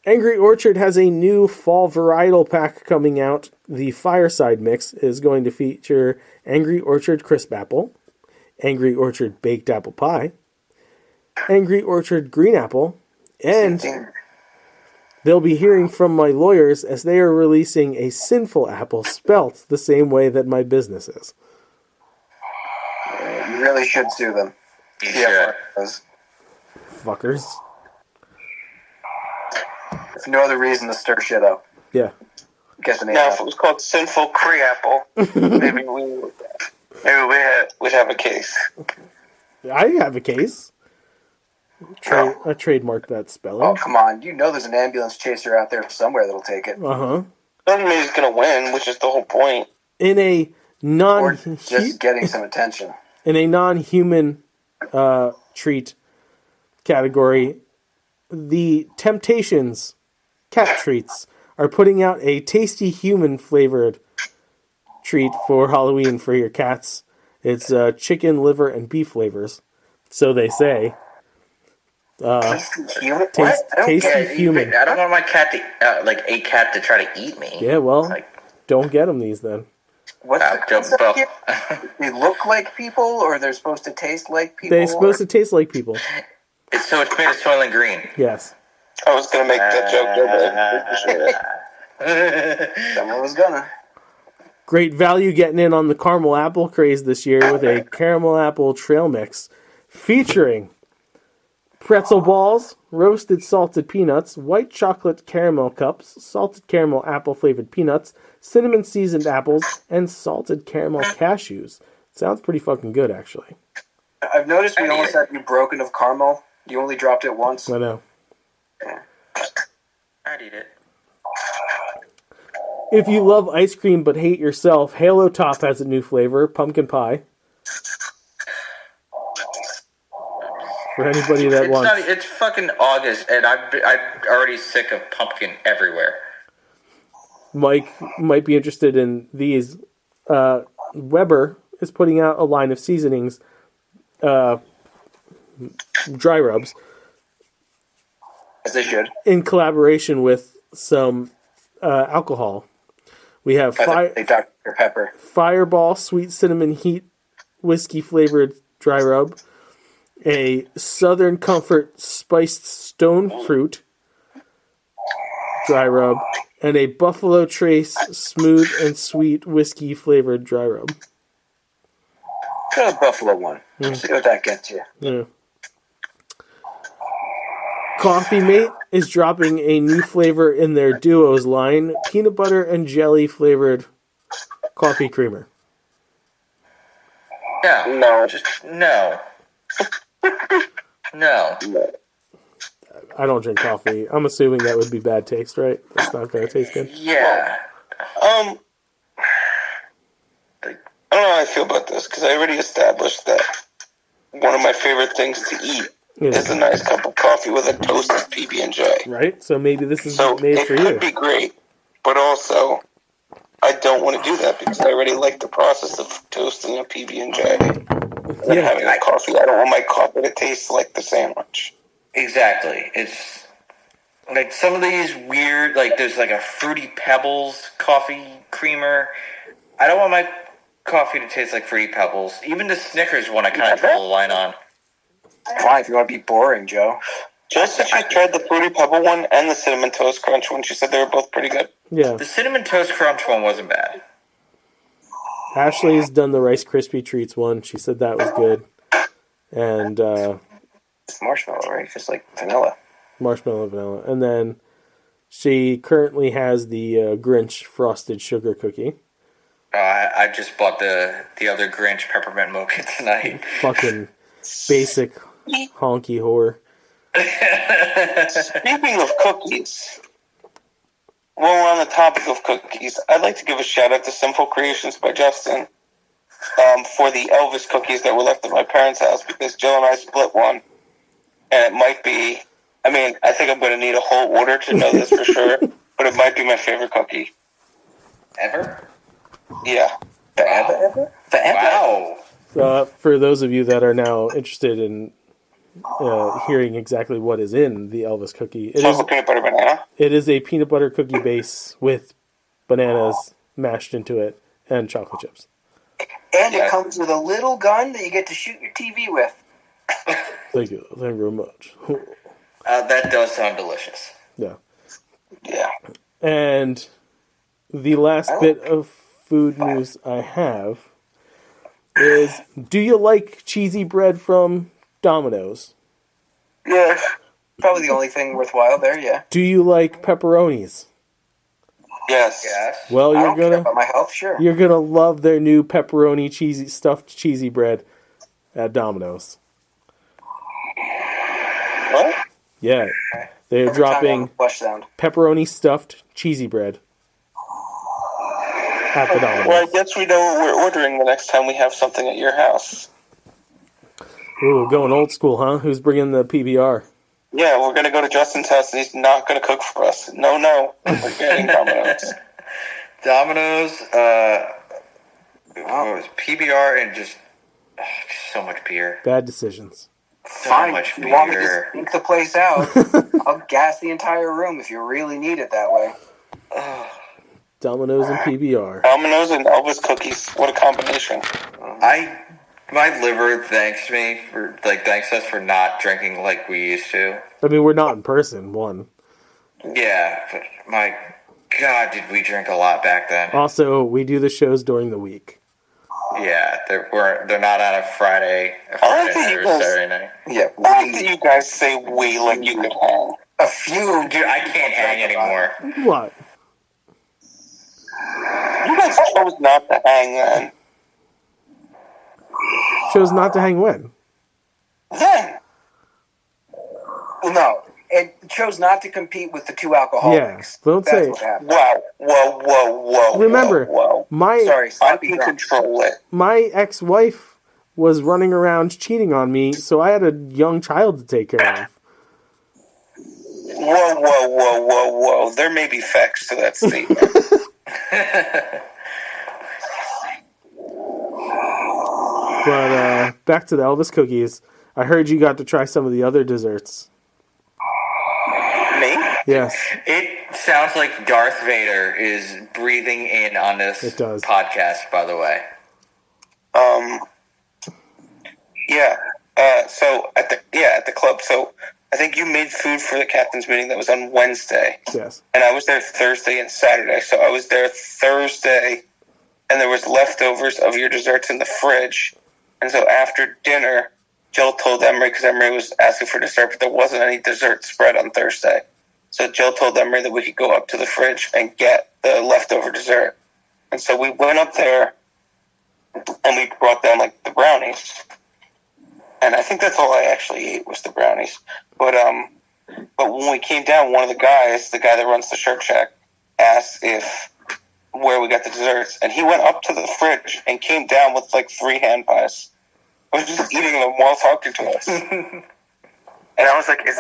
Angry Orchard has a new fall varietal pack coming out. The Fireside Mix is going to feature Angry Orchard Crisp Apple, Angry Orchard Baked Apple Pie, Angry Orchard Green Apple, and they'll be hearing from my lawyers as they are releasing a Sinful Apple spelt the same way that my business is. You really should sue them. You should. Fuckers. If no other reason to stir shit up. Yeah. Now, if it was called Sinful Cree Apple, maybe we'd have a case. I have a case. I trademarked that spelling. Oh, come on. You know there's an ambulance chaser out there somewhere that'll take it. Uh-huh. Doesn't mean he's going to win, which is the whole point. In a Or just getting some attention. In a non-human treat category, the Temptations cat treats are putting out a tasty human-flavored treat for Halloween for your cats. It's chicken, liver, and beef flavors. So they say. Tasty human? Tasty human. I don't want my cat to, a cat to try to eat me. Yeah, well, don't get them these then. What's the concept here? They look like people, or they're supposed to taste like people? They're supposed to taste like people. It's made of Soylent Green. Yes. I was going to make that joke. Someone was gonna. Great value getting in on the caramel apple craze this year with a caramel apple trail mix featuring pretzel balls, roasted salted peanuts, white chocolate caramel cups, salted caramel apple flavored peanuts, cinnamon seasoned apples, and salted caramel cashews. Sounds pretty fucking good, actually. I've noticed we almost had you broken of caramel. You only dropped it once. I know. I'd eat it. If you love ice cream but hate yourself, Halo Top has a new flavor, pumpkin pie. For anybody that wants... It's fucking August, and I'm already sick of pumpkin everywhere. Mike might be interested in these. Weber is putting out a line of seasonings, dry rubs. As they should. In collaboration with some alcohol. We have Dr. Pepper. Fireball Sweet Cinnamon Heat Whiskey Flavored Dry Rub. A Southern Comfort Spiced Stone Fruit Dry Rub. And a Buffalo Trace Smooth and Sweet Whiskey Flavored Dry Rub. Try the Buffalo one. See what that gets you. Yeah. Coffee Mate is dropping a new flavor in their Duos line. Peanut butter and jelly flavored coffee creamer. No. No. Just no. No. I don't drink coffee. I'm assuming that would be bad taste, right? It's not going to taste good. Yeah. I don't know how I feel about this, because I already established that one of my favorite things to eat is a nice cup of coffee with a toasted PB&J. Right? So maybe this is So made it for could you. be great, but also I don't want to do that because I already like the process of toasting a PB&J and having a coffee. I don't want my coffee to taste like the sandwich. Exactly. It's like some of these weird, like there's like a Fruity Pebbles coffee creamer. I don't want my coffee to taste like Fruity Pebbles. Even the Snickers one, I kind of draw the line on. Fine, if you want to be boring, Joe. Just that she tried the Fruity Pebble one and the Cinnamon Toast Crunch one. She said they were both pretty good. Yeah. The Cinnamon Toast Crunch one wasn't bad. Ashley's done the Rice Krispie Treats one. She said that was good. And It's marshmallow, right? Just like vanilla. Marshmallow vanilla. And then she currently has the Grinch Frosted Sugar Cookie. Uh-huh. I just bought the other Grinch Peppermint Mocha tonight. Fucking basic honky whore. Speaking of cookies, while we're on the topic of cookies, I'd like to give a shout out to Simple Creations by Justin for the Elvis cookies that were left at my parents' house, because Jill and I split one, and it might be, I mean, I think I'm going to need a whole order to know this for sure, but it might be my favorite cookie. Ever? Yeah. Forever? Wow. For those of you that are now interested in hearing exactly what is in the Elvis cookie, Chocolate peanut butter banana? It is a peanut butter cookie base with bananas mashed into it and chocolate chips. And it comes with a little gun that you get to shoot your TV with. Thank you very much. That does sound delicious. Yeah. Yeah. And the last bit of food news I have is, do you like cheesy bread from Domino's? Yes. Probably the only thing worthwhile there, yeah. Do you like pepperonis? Yes. Well, I don't care about my health, sure. You're gonna love their new pepperoni stuffed cheesy bread at Domino's. What? Yeah, they're Every time I have dropping a flush sound. pepperoni stuffed cheesy bread at the Domino's. Well, I guess we know what we're ordering the next time we have something at your house. Ooh, going old school, huh? Who's bringing the PBR? Yeah, we're going to go to Justin's house, and he's not going to cook for us. No. We're getting Domino's. Domino's, what was it? PBR and just so much beer. Bad decisions. Fine, much if you want me to beer. stink the place out, I'll gas the entire room if you really need it that way. Domino's and PBR. Domino's and Elvis cookies. What a combination. My liver thanks us for not drinking like we used to. I mean, we're not in person, one. Yeah, but my God, did we drink a lot back then? Also, we do the shows during the week. Yeah, they're not on a Friday night or Saturday night. Yeah, I like that you guys say we like you could hang. A few. Dude, I can't hang anymore. What? You guys chose not to hang then. Chose not to hang when? Then. No, it chose not to compete with the two alcoholics. Yeah, don't That's say- what happened. Wow, whoa. Remember, whoa. Sorry, I sloppy can drunk. control it. my ex-wife was running around cheating on me, so I had a young child to take care of. Whoa. There may be facts to that statement. But back to the Elvis cookies. I heard you got to try some of the other desserts. Me? Yes, It sounds like Darth Vader is breathing in on this It does. podcast, by the way. Yeah. So at the club. So I think you made food for the captain's meeting that was on Wednesday. yes. And I was there Thursday and Saturday. So I was there Thursday, and there was leftovers of your desserts in the fridge. And so after dinner, Jill told Emery, because Emery was asking for dessert, but there wasn't any dessert spread on Thursday. So Jill told Emery that we could go up to the fridge and get the leftover dessert. And so we went up there, and we brought down, like, the brownies. And I think that's all I actually ate was the brownies. But when we came down, one of the guys, the guy that runs the Shirt Shack, asked where we got the desserts. And he went up to the fridge and came down with, like, 3 hand pies. I was just eating them while talking to us. And I was like, is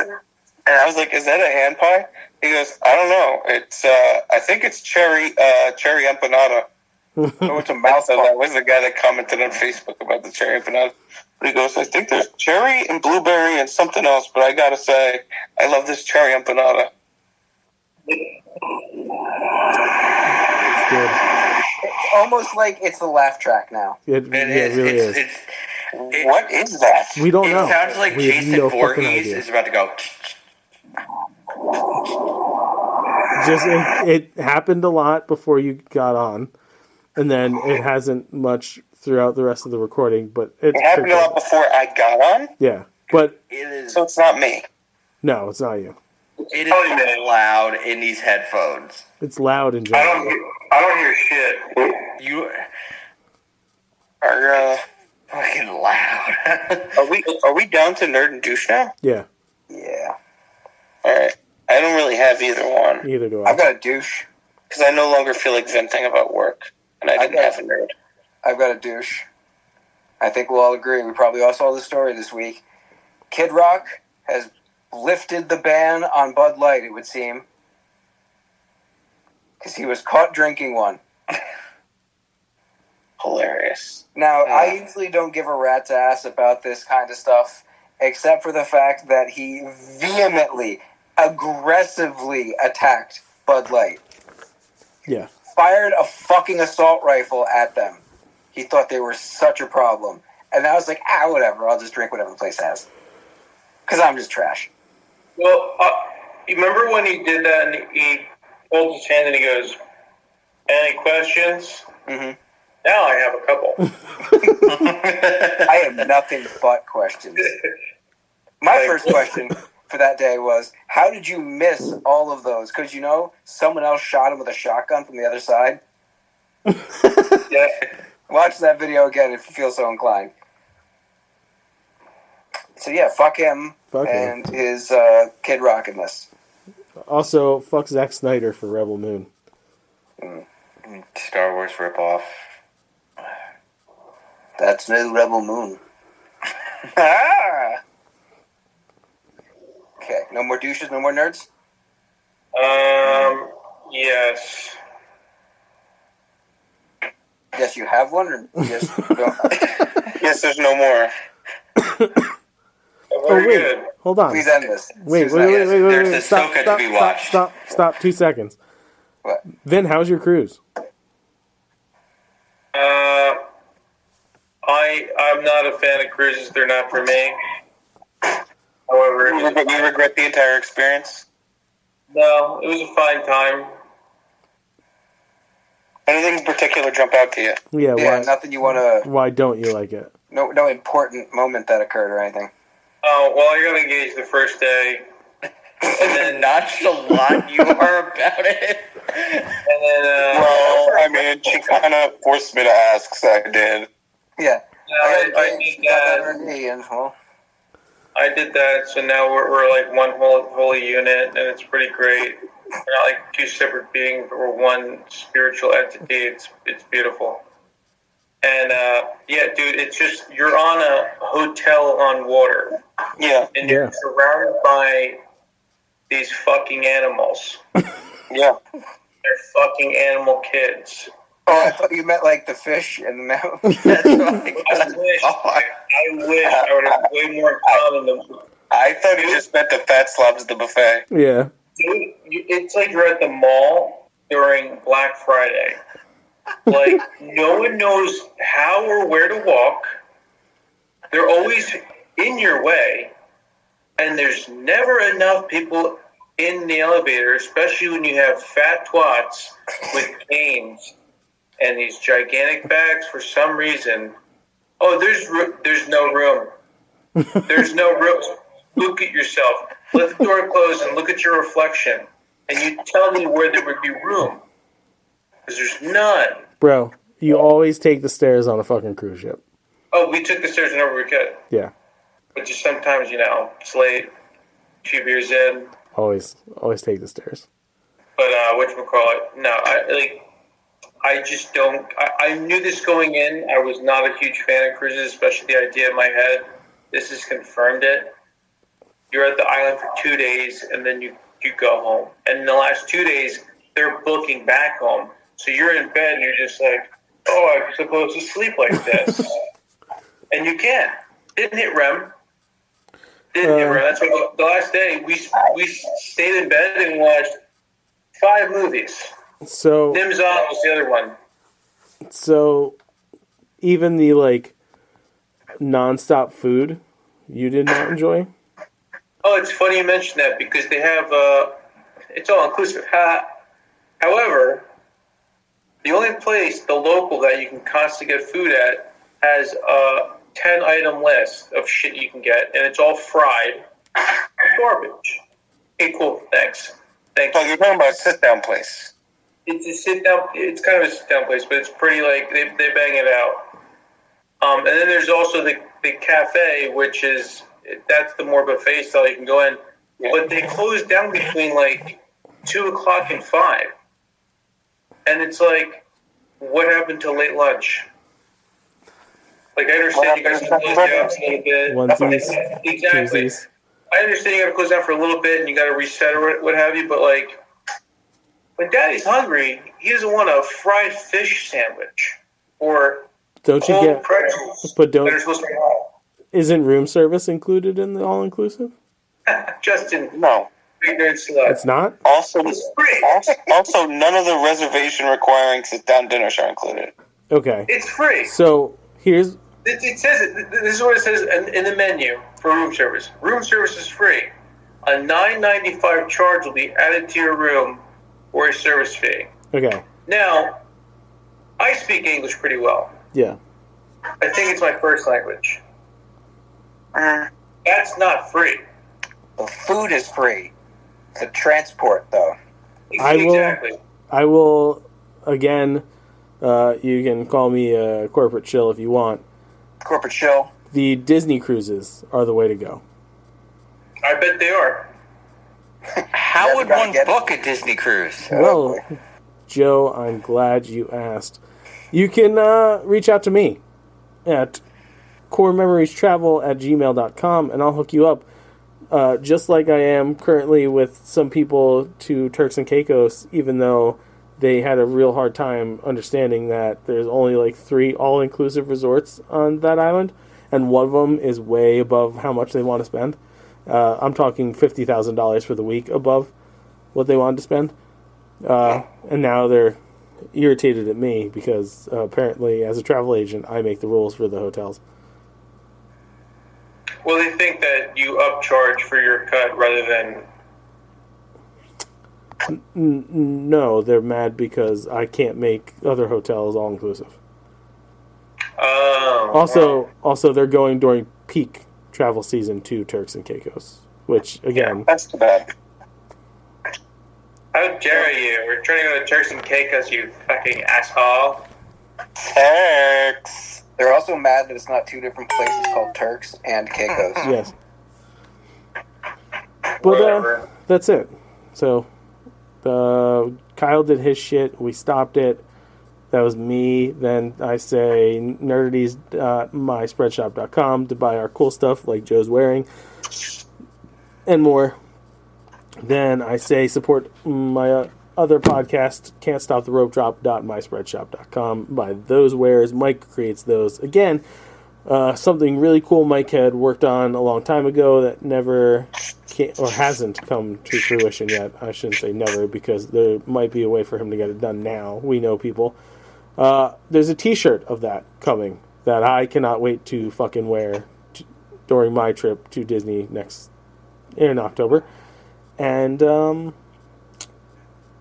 that a hand pie? He goes, I don't know. It's I think it's cherry empanada. Oh, it's a mouth. So that was the guy that commented on Facebook about the cherry empanada. But he goes, I think there's cherry and blueberry and something else, but I gotta say, I love this cherry empanada. It's good. It's almost like it's the laugh track now. It really is. What is that? We don't know. It sounds like We have Jason no fucking Voorhees idea. is about to go. Just it happened a lot before you got on, and then it hasn't much throughout the rest of the recording. But It happened a lot before I got on, Yeah, but so it's not me. no, it's not you. It is loud in these headphones. It's loud in general. I don't hear shit. You Are fucking loud. are we down to nerd and douche now? Yeah, Yeah. All right. I don't really have either one either do I. I've got a douche. because I no longer feel like venting about work, and I didn't have a nerd. I've got a douche. I think we'll all agree. We probably all saw the story this week. Kid Rock has lifted the ban on Bud Light, it would seem, because he was caught drinking one. Hilarious. Now, I usually don't give a rat's ass about this kind of stuff, except for the fact that he vehemently, aggressively attacked Bud Light. Yeah, Fired a fucking assault rifle at them. He thought they were such a problem. And I was like, whatever, I'll just drink whatever the place has. Because I'm just trash. Well, you remember when he did that and he holds his hand and he goes, any questions? Mm-hmm. Now I have a couple. I have nothing but questions. My first question for that day was, how did you miss all of those? Because, someone else shot him with a shotgun from the other side. Yeah. Watch that video again if you feel so inclined. So yeah, fuck him and his Kid Rock in this. also fuck Zack Snyder for Rebel Moon. Star Wars ripoff. That's new Rebel Moon. Ah! Okay, no more douches, no more nerds? Yes. Yes, you have one, or yes, you don't? Yes, there's no more. Very wait, good. hold on. Please end this. Wait, There's stop, Ahsoka to be watched. Stop, 2 seconds. What? Vin, how's your cruise? I'm not a fan of cruises. They're not for me. However, You regret the entire experience? no, it was a fine time. Anything in particular jump out to you? Yeah, Yeah, why, nothing you want to... why don't you like it? No important moment that occurred or anything. Oh, well, I got engaged the first day. And then nonchalant you are about it. And then, Well, I mean, she kind of forced me to ask, so I did. Yeah. I got need that that. already, and, well, I did that, so now we're like one whole unit, and it's pretty great. We're not like two separate beings, but we're one spiritual entity. It's beautiful. And yeah, dude, it's just you're on a hotel on water. Yeah. And you're surrounded by these fucking animals. Yeah. They're fucking animal kids. Oh, I thought you meant like the fish in the mouth. That's right. I wish I would have way more in common than. I thought he just meant the fat slobs at the buffet. Yeah. Dude, it's like you're at the mall during Black Friday. Like, no one knows how or where to walk. They're always in your way. And there's never enough people in the elevator, especially when you have fat twats with canes and these gigantic bags for some reason. Oh, there's no room. There's no room. Look at yourself. Let the door close and look at your reflection. And you tell me where there would be room. Because there's none. Bro, you always take the stairs on a fucking cruise ship. Oh, we took the stairs whenever we could. Yeah. But just sometimes, it's late. 2 beers in. Always take the stairs. But, whatchamacallit? No, I just don't. I knew this going in. I was not a huge fan of cruises, especially the idea in my head. This has confirmed it. You're at the island for 2 days, and then you go home. And in the last 2 days, they're booking back home. So you're in bed, and you're just like, oh, I'm supposed to sleep like this. And you can't. Didn't hit REM. That's what the last day, we stayed in bed and watched 5 movies. So Nimzon was the other one. So even the, non-stop food you did not enjoy? Oh, it's funny you mentioned that because they have, it's all inclusive. However, the only place, the local, that you can constantly get food at has a 10-item list of shit you can get, and it's all fried garbage. Okay, cool. Thanks. So you're talking about a sit-down place. It's a sit-down. It's kind of a sit-down place, but it's pretty, they bang it out. And then there's also the cafe, which that's the more buffet style you can go in. Yeah. But they close down between 2 o'clock and 5. And it's what happened to late lunch? I understand you guys can close down a little bit. Onesies, exactly. twosies. I understand you got to close down for a little bit and you got to reset or what have you, but when Daddy's hungry, he doesn't want a fried fish sandwich or don't you cold get pretzels. But don't. That are supposed to be hot. Isn't room service included in the all-inclusive? Justin, no. It's not? Also, none of the reservation requiring sit-down dinners are included. Okay. It's free. So, here's... It says it. This is what it says in the menu for room service. Room service is free. A $9.95 charge will be added to your room or a service fee. Okay. Now, I speak English pretty well. Yeah. I think it's my first language. That's not free. The food is free. The transport, though. Exactly. I will again, you can call me a corporate shill if you want. Corporate shill. The Disney cruises are the way to go. I bet they are. How would one book a Disney cruise? Well, Joe, I'm glad you asked. You can reach out to me at corememoriestravel@gmail.com and I'll hook you up. Just like I am currently with some people to Turks and Caicos, even though they had a real hard time understanding that there's only 3 all-inclusive resorts on that island, and one of them is way above how much they want to spend. I'm talking $50,000 for the week above what they wanted to spend. And now they're irritated at me because apparently as a travel agent I make the rules for the hotels. Well, they think that you upcharge for your cut rather than... No, they're mad because I can't make other hotels all-inclusive. Oh. Also, they're going during peak travel season to Turks and Caicos, which, again... That's too bad. How dare you? We're trying to go to Turks and Caicos, you fucking asshole. Turks. They're also mad that it's not 2 different places called Turks and Caicos. Yes. But that's it. So Kyle did his shit. We stopped it. That was me. Then I say nerdities.myspreadshop.com to buy our cool stuff like Joe's wearing and more. Then I say support my other podcast, can'tstoptheropedrop.myspreadshop.com. Buy those wares. Mike creates those. Again, something really cool Mike had worked on a long time ago that never hasn't come to fruition yet. I shouldn't say never, because there might be a way for him to get it done now. We know people. There's a t-shirt of that coming that I cannot wait to fucking wear during my trip to Disney in October. And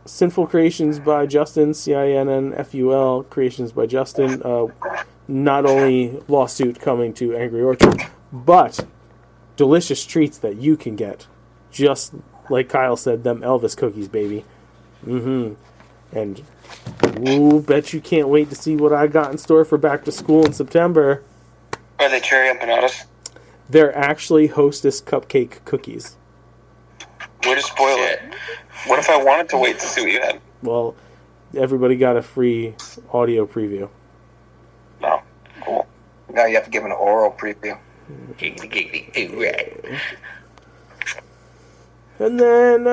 Sinful Creations by Justin, CINNFUL Creations by Justin. Not only lawsuit coming to Angry Orchard, but delicious treats that you can get. Just like Kyle said, them Elvis cookies, baby. And bet you can't wait to see what I got in store for back to school in September. Are they cherry empanadas? They're actually Hostess cupcake cookies. Way to spoil it. What if I wanted to wait to see what you had? Well, everybody got a free audio preview. No. Cool. Now you have to give an oral preview. And then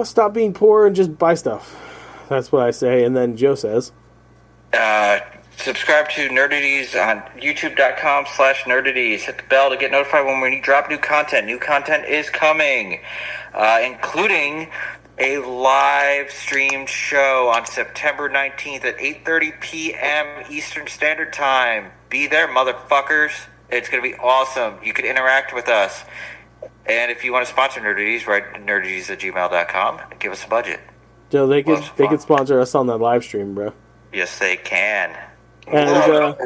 stop being poor and just buy stuff. That's what I say. And then Joe says, subscribe to Nerdities on youtube.com/nerdities. Hit the bell to get notified when we drop new content. New content is coming, including a live streamed show on September 19th at 8:30 p.m. Eastern Standard Time. Be there, motherfuckers. It's going to be awesome. You can interact with us. And if you want to sponsor Nerdities, write nerdities@gmail.com and give us a budget. Joe, they could sponsor us on that live stream, bro. Yes, they can. And I don't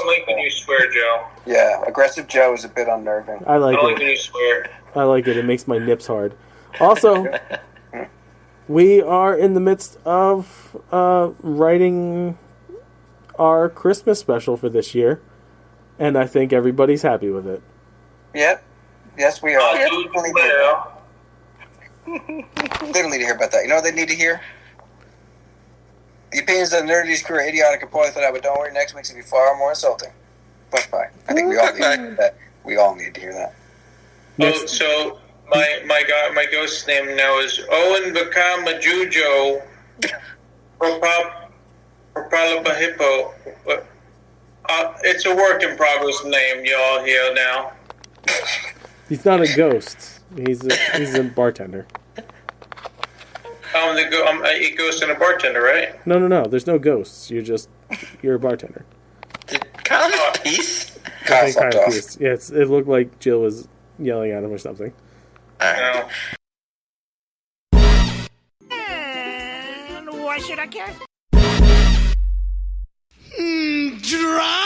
like when you swear, Joe. Yeah, aggressive Joe is a bit unnerving. I like when you swear. I like it. It makes my nips hard. Also, we are in the midst of writing our Christmas special for this year, and I think everybody's happy with it. Yep. Yes, we are. They don't need to hear about that. You know what they need to hear? The opinions of the Nerdities crew are idiotic and poorly thought out, but don't worry, next week's will be far more insulting. But fine. I think we all need to hear that. We all need to hear that. Oh, so my ghost name now is Owen Bakama Jujo Propalabahippo. It's a work in progress name, y'all here now. He's not a ghost. He's a bartender. I'm a ghost and a bartender, right? No. There's no ghosts. You're a bartender. Kind of peace. Kind of peace. Yeah, it looked like Jill was yelling at him or something. No. And why should I care? Drop.